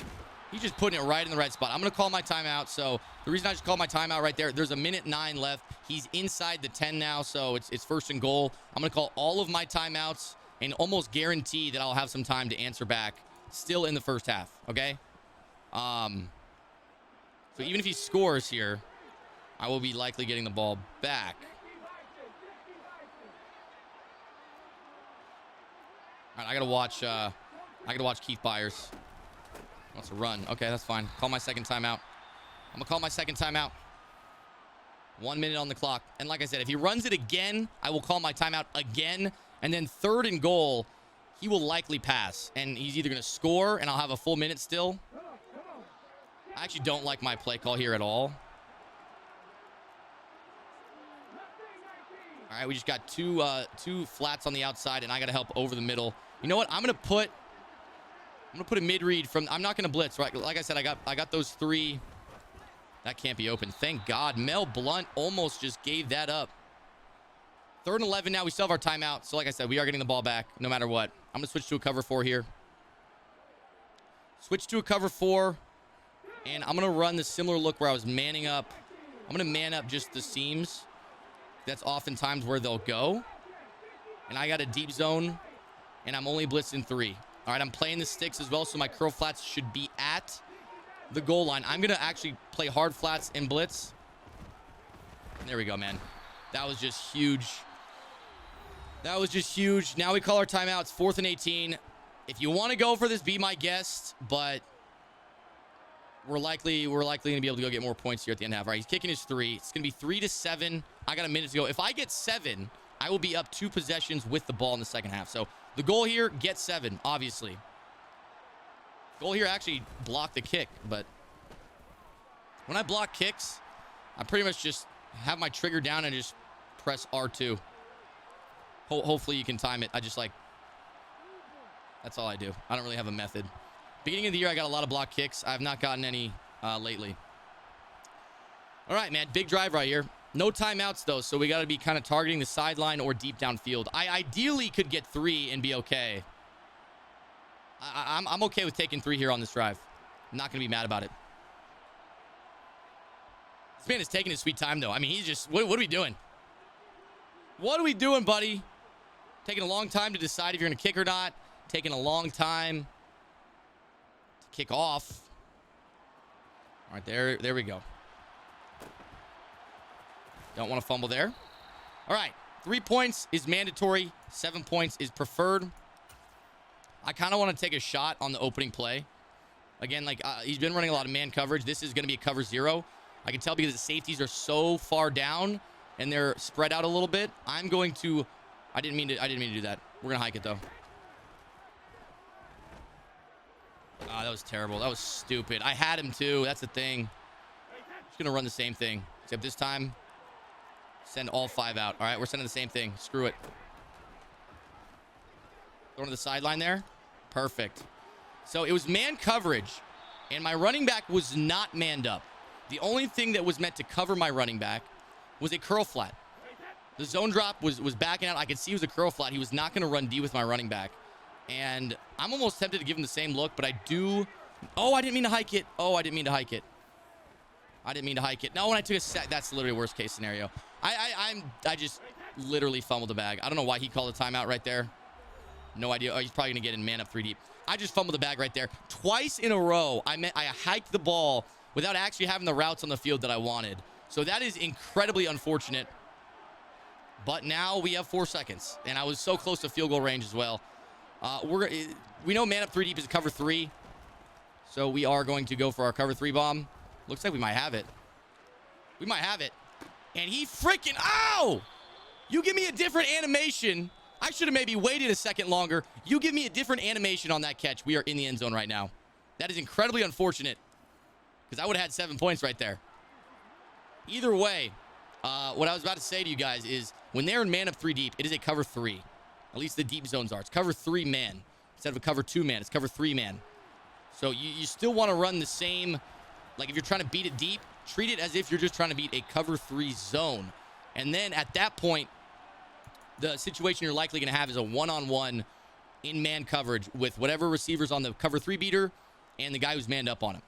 Speaker 1: putting it right in the right spot. I'm going to call my timeout. So the reason I just called my timeout right there's a minute 9 left. He's inside the 10 now, so it's 1st and goal. I'm going to call all of my timeouts and almost guarantee that I'll have some time to answer back still in the first half, okay? So even if he scores here, I will be likely getting the ball back. All right, I gotta watch Keith Byers. Wants to run. Okay, that's fine. Call my second timeout. I'm gonna call my second timeout. 1 minute on the clock. And like I said, if he runs it again, I will call my timeout again. And then 3rd and goal, he will likely pass. And he's either gonna score, and I'll have a full minute still. I actually don't like my play call here at all. All right, we just got two flats on the outside, and I got to help over the middle. You know what? I'm gonna put a mid read from. I'm not gonna blitz, right? Like I said, I got those 3. That can't be open. Thank God. Mel Blunt almost just gave that up. 3rd and 11 now. We still have our timeout. So like I said, we are getting the ball back no matter what. I'm gonna switch to a cover 4 here. Switch to a cover 4. And I'm going to run the similar look where I was manning up. I'm going to man up just the seams. That's oftentimes where they'll go. And I got a deep zone, and I'm only blitzing 3. All right, I'm playing the sticks as well, so my curl flats should be at the goal line. I'm going to actually play hard flats and blitz. There we go, man. That was just huge. That was just huge. Now we call our timeout. It's 4th and 18. If you want to go for this, be my guest, but... We're likely going to be able to go get more points here at the end of the half. All right, he's kicking his 3. It's going to be 3-7. I got a minute to go. If I get 7, I will be up 2 possessions with the ball in the second half. So the goal here, get 7, obviously. Goal here, actually block the kick. But when I block kicks, I pretty much just have my trigger down and just press R2. Hopefully you can time it. That's all I do. I don't really have a method. Beginning of the year, I got a lot of block kicks. I have not gotten any lately. All right, man. Big drive right here. No timeouts, though, so we got to be kind of targeting the sideline or deep downfield. I ideally could get 3 and be okay. I'm okay with taking 3 here on this drive. I'm not going to be mad about it. This man is taking his sweet time, though. I mean, he's just... What are we doing? What are we doing, buddy? Taking a long time to decide if you're going to kick or not. Taking a long time... kick off. All right, there we go. Don't want to fumble there. All right, 3 points is mandatory. 7 points is preferred. I kind of want to take a shot on the opening play. Again, he's been running a lot of man coverage. This is going to be a cover 0. I can tell because the safeties are so far down and they're spread out a little bit. I'm going to... I didn't mean to do that. We're going to hike it, though. Oh, that was terrible. That was stupid. I had him, too. That's the thing. Just going to run the same thing. Except this time, send all 5 out. All right, we're sending the same thing. Screw it. Going to the sideline there. Perfect. So it was man coverage, and my running back was not manned up. The only thing that was meant to cover my running back was a curl flat. The zone drop was backing out. I could see it was a curl flat. He was not going to run D with my running back. And I'm almost tempted to give him the same look, but I do... Oh, I didn't mean to hike it. I didn't mean to hike it. No, when I took a sack, that's literally worst case scenario. I just literally fumbled the bag. I don't know why he called a timeout right there. No idea. Oh, he's probably going to get in man up 3 deep. I just fumbled the bag right there. Twice in a row, I hiked the ball without actually having the routes on the field that I wanted. So that is incredibly unfortunate. But now we have 4 seconds, and I was so close to field goal range as well. We know man up 3 deep is cover 3, so we are going to go for our cover 3 bomb. Looks like we might have it. We might have it. And he freaking, ow! You give me a different animation. I should have maybe waited a second longer. You give me a different animation on that catch. We are in the end zone right now. That is incredibly unfortunate, because I would have had 7 points right there. Either way, what I was about to say to you guys is when they're in man up 3 deep, it is a cover 3. At least the deep zones are. It's cover 3 man. Instead of a cover 2 man, it's cover 3 man. So you still want to run the same, like if you're trying to beat it deep, treat it as if you're just trying to beat a cover 3 zone. And then at that point, the situation you're likely going to have is a one-on-one in man coverage with whatever receivers on the cover 3 beater and the guy who's manned up on him.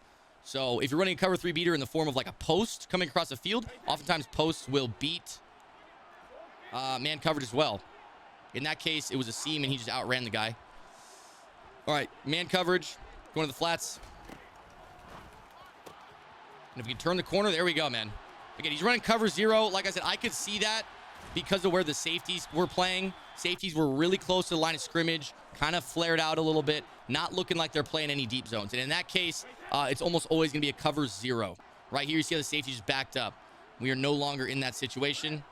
Speaker 1: So if you're running a cover 3 beater in the form of like a post coming across the field, oftentimes posts will beat man coverage as well. In that case, it was a seam and he just outran the guy. All right, man coverage, going to the flats. And if we can turn the corner, there we go, man. Again, he's running cover 0. Like I said, I could see that because of where the safeties were playing. Safeties were really close to the line of scrimmage, kind of flared out a little bit, not looking like they're playing any deep zones. And in that case, it's almost always going to be a cover 0. Right here, you see how the safety just backed up. We are no longer in that situation.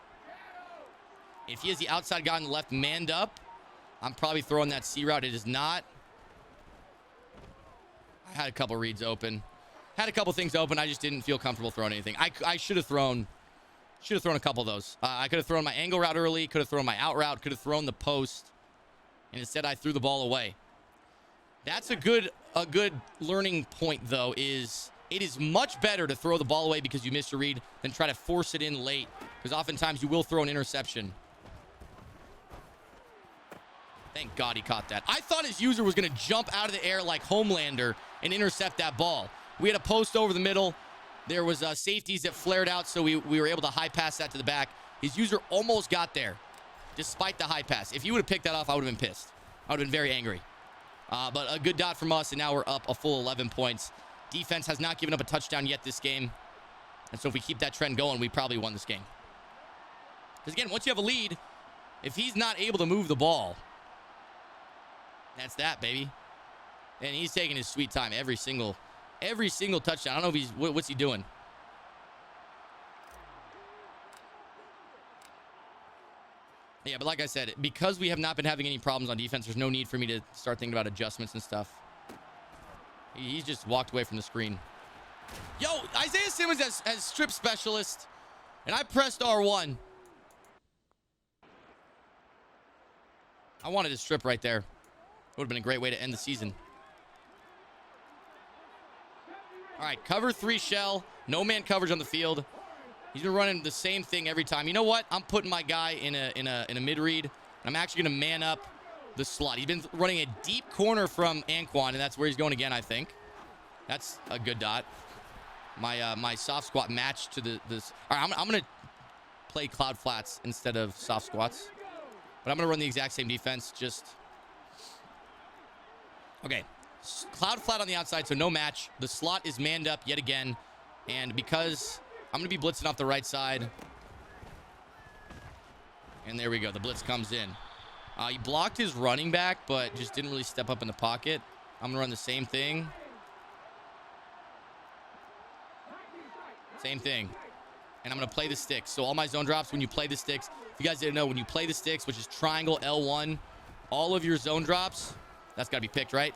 Speaker 1: If he has the outside guy on the left manned up, I'm probably throwing that C route. It is not. I had a couple reads open. Had a couple things open. I just didn't feel comfortable throwing anything. I should have thrown a couple of those. I could have thrown my angle route early, could have thrown my out route, could have thrown the post, and instead I threw the ball away. That's a good learning point, though, is it is much better to throw the ball away because you missed a read than try to force it in late, because oftentimes you will throw an interception. Thank God he caught that. I thought his user was going to jump out of the air like Homelander and intercept that ball. We had a post over the middle. There was safeties that flared out, so we were able to high pass that to the back. His user almost got there, despite the high pass. If he would have picked that off, I would have been pissed. I would have been very angry. But a good dot from us, and now we're up a full 11 points. Defense has not given up a touchdown yet this game. And so if we keep that trend going, we probably won this game. Because again, once you have a lead, if he's not able to move the ball, that's that, baby. And he's taking his sweet time every single touchdown. I don't know if he's, what's he doing? Yeah, but like I said, because we have not been having any problems on defense, there's no need for me to start thinking about adjustments and stuff. He's just walked away from the screen. Yo, Isaiah Simmons as strip specialist, and I pressed R1. I wanted to strip right there. Would have been a great way to end the season. All right, cover 3 shell. No man coverage on the field. He's been running the same thing every time. You know what? I'm putting my guy in a mid read. I'm actually going to man up the slot. He's been running a deep corner from Anquan, and that's where he's going again, I think. That's a good dot. My soft squat matched to this. All right, I'm going to play cloud flats instead of soft squats. But I'm going to run the exact same defense, just... Okay, cloud flat on the outside, so no match. The slot is manned up yet again. And because I'm going to be blitzing off the right side. And there we go. The blitz comes in. He blocked his running back, but just didn't really step up in the pocket. I'm going to run the same thing. Same thing. And I'm going to play the sticks. So all my zone drops, when you play the sticks, if you guys didn't know, when you play the sticks, which is triangle L1, all of your zone drops... That's got to be picked, right?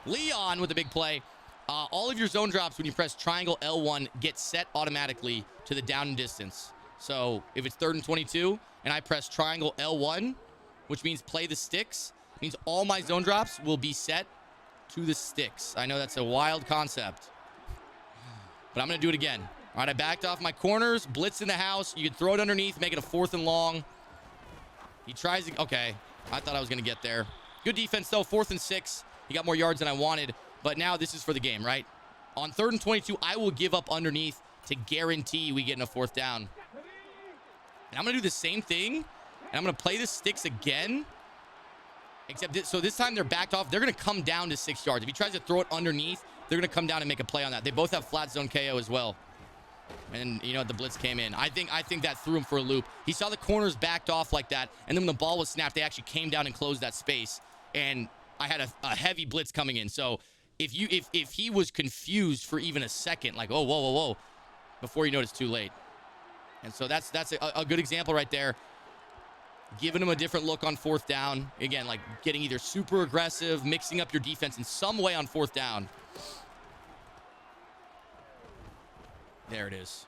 Speaker 1: Leon with the big play. All of your zone drops when you press triangle L1 get set automatically to the down and distance. So if it's 3rd and 22 and I press triangle L1, which means play the sticks, it means all my zone drops will be set to the sticks. I know that's a wild concept, but I'm going to do it again. All right, I backed off my corners, blitz in the house. You can throw it underneath, make it a 4th and long. He tries to, okay. I thought I was going to get there. Good defense, though. 4th and 6. He got more yards than I wanted. But now this is for the game, right? On 3rd and 22, I will give up underneath to guarantee we get in a 4th down. And I'm going to do the same thing. And I'm going to play the sticks again. Except so this time they're backed off. They're going to come down to 6 yards. If he tries to throw it underneath, they're going to come down and make a play on that. They both have flat zone KO as well. And you know the blitz came in. I think that threw him for a loop. He saw the corners backed off like that, and then when the ball was snapped, they actually came down and closed that space. And I had a heavy blitz coming in. So if he was confused for even a second, like oh whoa, before you know it's too late. And so that's a good example right there. Giving him a different look on 4th down. Again, like getting either super aggressive, mixing up your defense in some way on 4th down. There it is.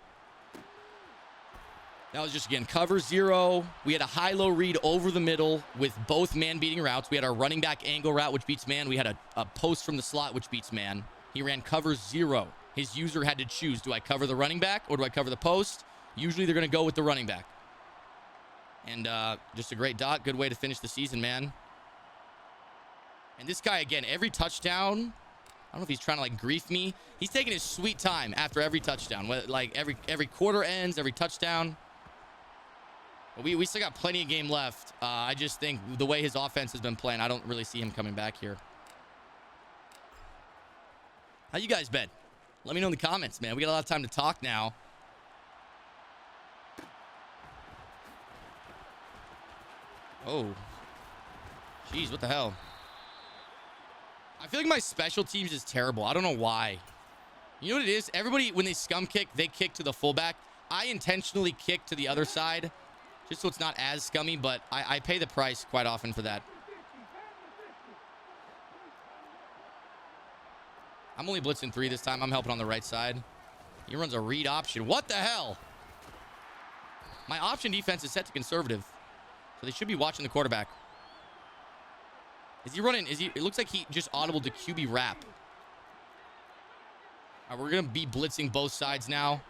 Speaker 1: That was just, again, cover 0. We had a high-low read over the middle with both man-beating routes. We had our running back angle route, which beats man. We had a post from the slot, which beats man. He ran cover 0. His user had to choose, do I cover the running back or do I cover the post? Usually they're going to go with the running back. And just a great dot. Good way to finish the season, man. And this guy, again, every touchdown, I don't know if he's trying to, like, grief me. He's taking his sweet time after every touchdown. Like, every quarter ends, every touchdown. But we still got plenty of game left. I just think the way his offense has been playing, I don't really see him coming back here. How you guys been? Let me know in the comments, man. We got a lot of time to talk now. Oh. Jeez, what the hell? I feel like my special teams is terrible. I don't know why. You know what it is? Everybody, when they scum kick, they kick to the fullback. I intentionally kick to the other side just so it's not as scummy, but I pay the price quite often for that. I'm only blitzing 3 this time. I'm helping on the right side. He runs a read option. What the hell? My option defense is set to conservative, so they should be watching the quarterback. Is he running? It looks like he just audibled the QB wrap. All right, we're going to be blitzing both sides now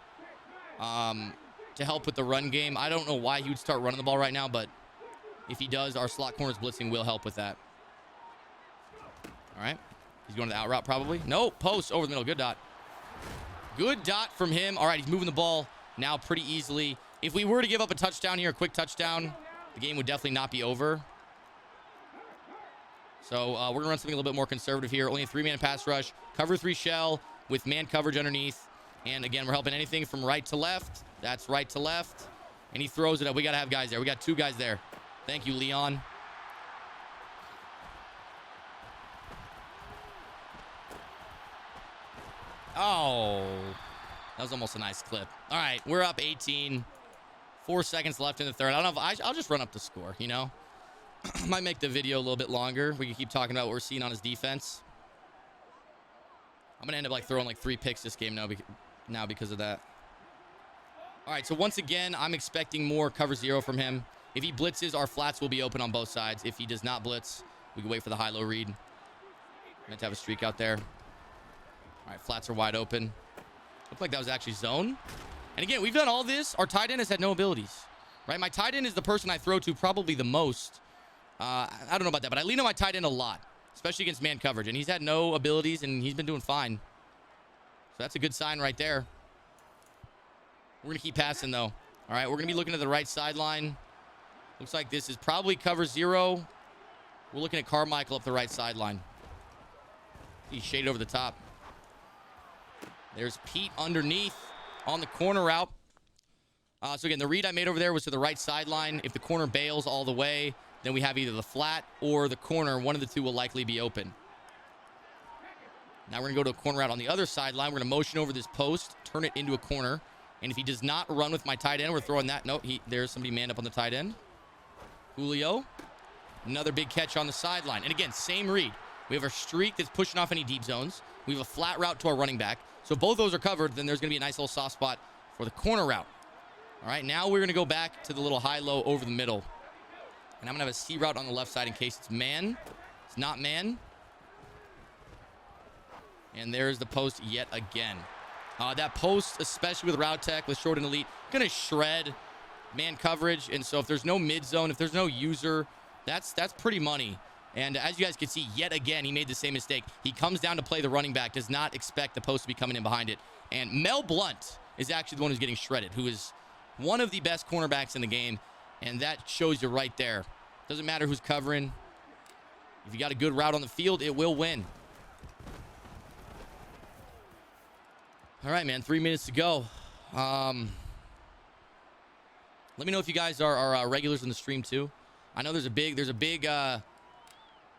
Speaker 1: to help with the run game. I don't know why he would start running the ball right now, but if he does, our slot corners blitzing will help with that. All right. He's going to the out route probably. No, post over the middle. Good dot. Good dot from him. All right, he's moving the ball now pretty easily. If we were to give up a touchdown here, a quick touchdown, the game would definitely not be over. So we're going to run something a little bit more conservative here. Only a 3-man pass rush. Cover 3 shell with man coverage underneath. And again, we're helping anything from right to left. That's right to left. And he throws it up. We got to have guys there. We got 2 guys there. Thank you, Leon. Oh, that was almost a nice clip. All right, we're up 18. 4 seconds left in the third. I don't know if I'll just run up the score, you know. Might make the video a little bit longer. We can keep talking about what we're seeing on his defense. I'm going to end up like throwing like 3 picks this game now because of that. All right, so once again, I'm expecting more cover 0 from him. If he blitzes, our flats will be open on both sides. If he does not blitz, we can wait for the high-low read. Meant to have a streak out there. All right, flats are wide open. Looked like that was actually zone. And again, we've done all this. Our tight end has had no abilities, right? My tight end is the person I throw to probably the most. I don't know about that, but I lean on my tight end a lot, especially against man coverage. And he's had no abilities, and he's been doing fine. So that's a good sign right there. We're going to keep passing, though. All right, we're going to be looking at the right sideline. Looks like this is probably cover 0. We're looking at Carmichael up the right sideline. He's shaded over the top. There's Pete underneath on the corner route. So again, the read I made over there was to the right sideline. If the corner bails all the way, then we have either the flat or the corner. One of the 2 will likely be open. Now we're going to go to a corner route on the other sideline. We're going to motion over this post, turn it into a corner. And if he does not run with my tight end, we're throwing that. No, there's somebody manned up on the tight end. Julio. Another big catch on the sideline. And again, same read. We have our streak that's pushing off any deep zones. We have a flat route to our running back. So if both those are covered, then there's going to be a nice little soft spot for the corner route. All right, now we're going to go back to the little high-low over the middle. And I'm going to have a C route on the left side in case it's man. It's not man. And there's the post yet again. That post, especially with route tech, with short and elite, going to shred man coverage. And so if there's no mid zone, if there's no user, that's pretty money. And as you guys can see, yet again, he made the same mistake. He comes down to play the running back, does not expect the post to be coming in behind it. And Mel Blount is actually the one who's getting shredded, who is one of the best cornerbacks in the game. And that shows you right there. Doesn't matter who's covering. If you got a good route on the field, it will win. All right, man. 3 minutes to go. Let me know if you guys are regulars in the stream too. I know there's a big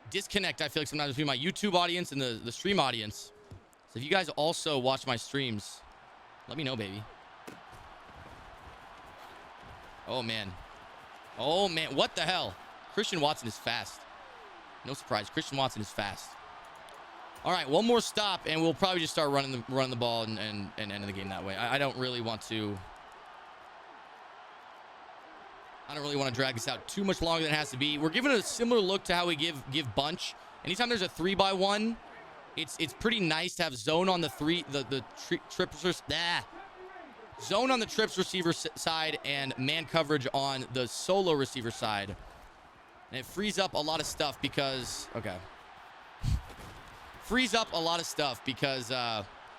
Speaker 1: disconnect, I feel like, sometimes between my YouTube audience and the stream audience. So if you guys also watch my streams, let me know, baby. Oh, man. Oh, man. What the hell? Christian Watson is fast. No surprise. Christian Watson is fast. All right, one more stop, and we'll probably just start running the ball and end the game that way. I don't really want to... I don't really want to drag this out too much longer than it has to be. We're giving it a similar look to how we give bunch. Anytime there's a 3x1, it's pretty nice to have zone on the trips. Zone on the trips receiver side and man coverage on the solo receiver side. And it frees up a lot of stuff because... Okay. Frees up a lot of stuff because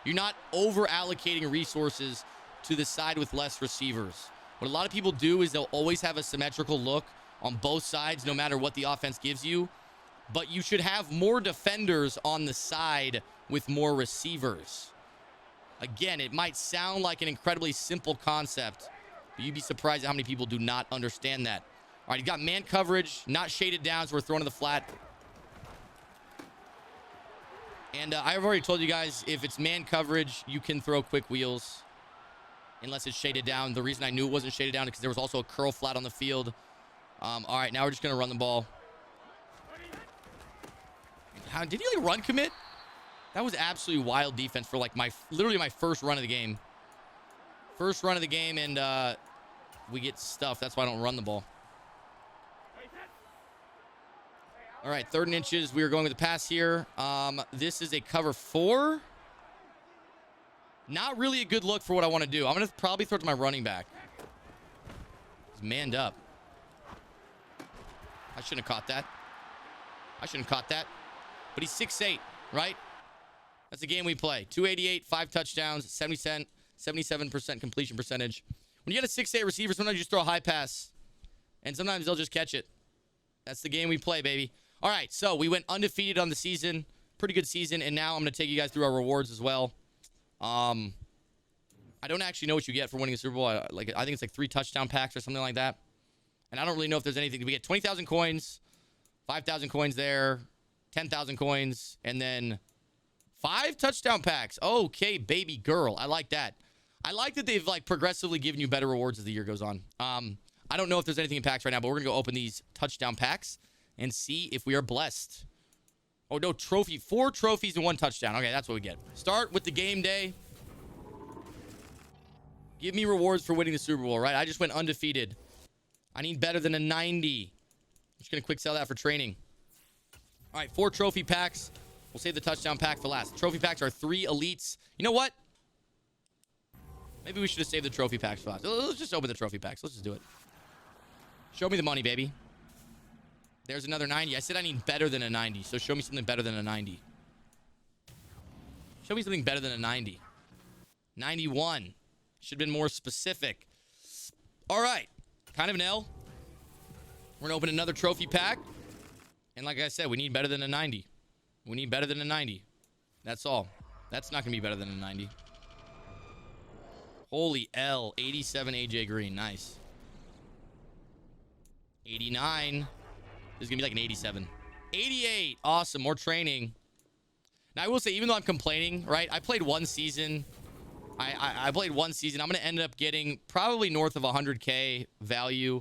Speaker 1: you're not over allocating resources to the side with less receivers. What a lot of people do is they'll always have a symmetrical look on both sides no matter what the offense gives you. But you should have more defenders on the side with more receivers. Again, it might sound like an incredibly simple concept, but you'd be surprised at how many people do not understand that. All right, you got man coverage, not shaded down, so we're throwing to the flat. And I've already told you guys, if it's man coverage, you can throw quick wheels unless it's shaded down. The reason I knew it wasn't shaded down is because there was also a curl flat on the field. All right, now we're just going to run the ball. Did he like run commit? That was absolutely wild defense for like literally my first run of the game. First run of the game, and we get stuffed. That's why I don't run the ball. All right, 3rd and inches. We are going with the pass here. This is a cover 4. Not really a good look for what I want to do. I'm going to probably throw it to my running back. He's manned up. I shouldn't have caught that. But he's 6'8", right? That's the game we play. 288, 5 touchdowns, 77% completion percentage. When you get a 6'8" receiver, sometimes you just throw a high pass. And sometimes they'll just catch it. That's the game we play, baby. All right, so we went undefeated on the season. Pretty good season. And now I'm going to take you guys through our rewards as well. I don't actually know what you get for winning a Super Bowl. I think it's like 3 touchdown packs or something like that. And I don't really know if there's anything. We get 20,000 coins, 5,000 coins there, 10,000 coins, and then 5 touchdown packs. Okay, baby girl. I like that. I like that they've like progressively given you better rewards as the year goes on. I don't know if there's anything in packs right now, but we're going to go open these touchdown packs and see if we are blessed. Oh, no, trophy. 4 trophies and 1 touchdown. Okay, that's what we get. Start with the game day. Give me rewards for winning the Super Bowl, right? I just went undefeated. I need better than a 90. I'm just going to quick sell that for training. All right, 4 trophy packs. We'll save the touchdown pack for last. Trophy packs are 3 elites. You know what? Maybe we should have saved the trophy packs for last. Let's just open the trophy packs. Let's just do it. Show me the money, baby. There's another 90. I said I need better than a 90, so show me something better than a 90. Show me something better than a 90. 91. Should have been more specific. All right. Kind of an L. We're going to open another trophy pack. And like I said, we need better than a 90. We need better than a 90. That's all. That's not going to be better than a 90. Holy L. 87 AJ Green. Nice. 89. This is going to be like an 87. 88. Awesome. More training. Now, I will say, even though I'm complaining, right? I played 1 season. I played 1 season. I'm going to end up getting probably north of 100K value.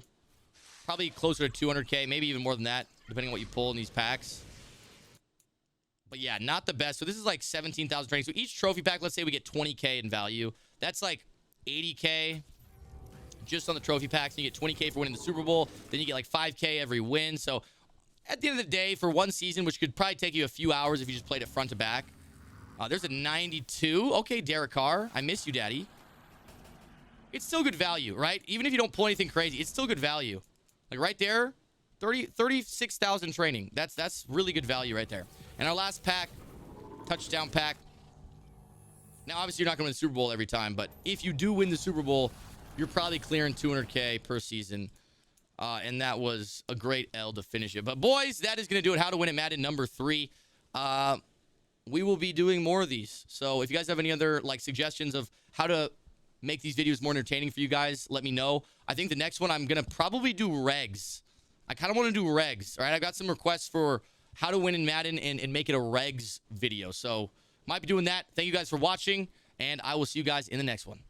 Speaker 1: Probably closer to 200K. Maybe even more than that, depending on what you pull in these packs. But yeah, not the best. So this is like 17,000 training. So each trophy pack, let's say we get 20K in value. That's like 80K just on the trophy packs. And you get 20K for winning the Super Bowl. Then you get like 5K every win. So at the end of the day, for 1 season, which could probably take you a few hours if you just played it front to back. There's a 92. Okay, Derek Carr. I miss you, Daddy. It's still good value, right? Even if you don't pull anything crazy, it's still good value. Like right there, 36,000 training. That's really good value right there. And our last pack, touchdown pack. Now, obviously, you're not going to win the Super Bowl every time, but if you do win the Super Bowl, you're probably clearing 200K per season. And that was a great L to finish it. But boys, that is going to do it. How to win at Madden number 3. We will be doing more of these. So if you guys have any other like suggestions of how to make these videos more entertaining for you guys, let me know. I think the next one I'm going to probably do regs. I kind of want to do regs. All right, I got some requests for how to win in Madden and make it a regs video. So might be doing that. Thank you guys for watching, and I will see you guys in the next one.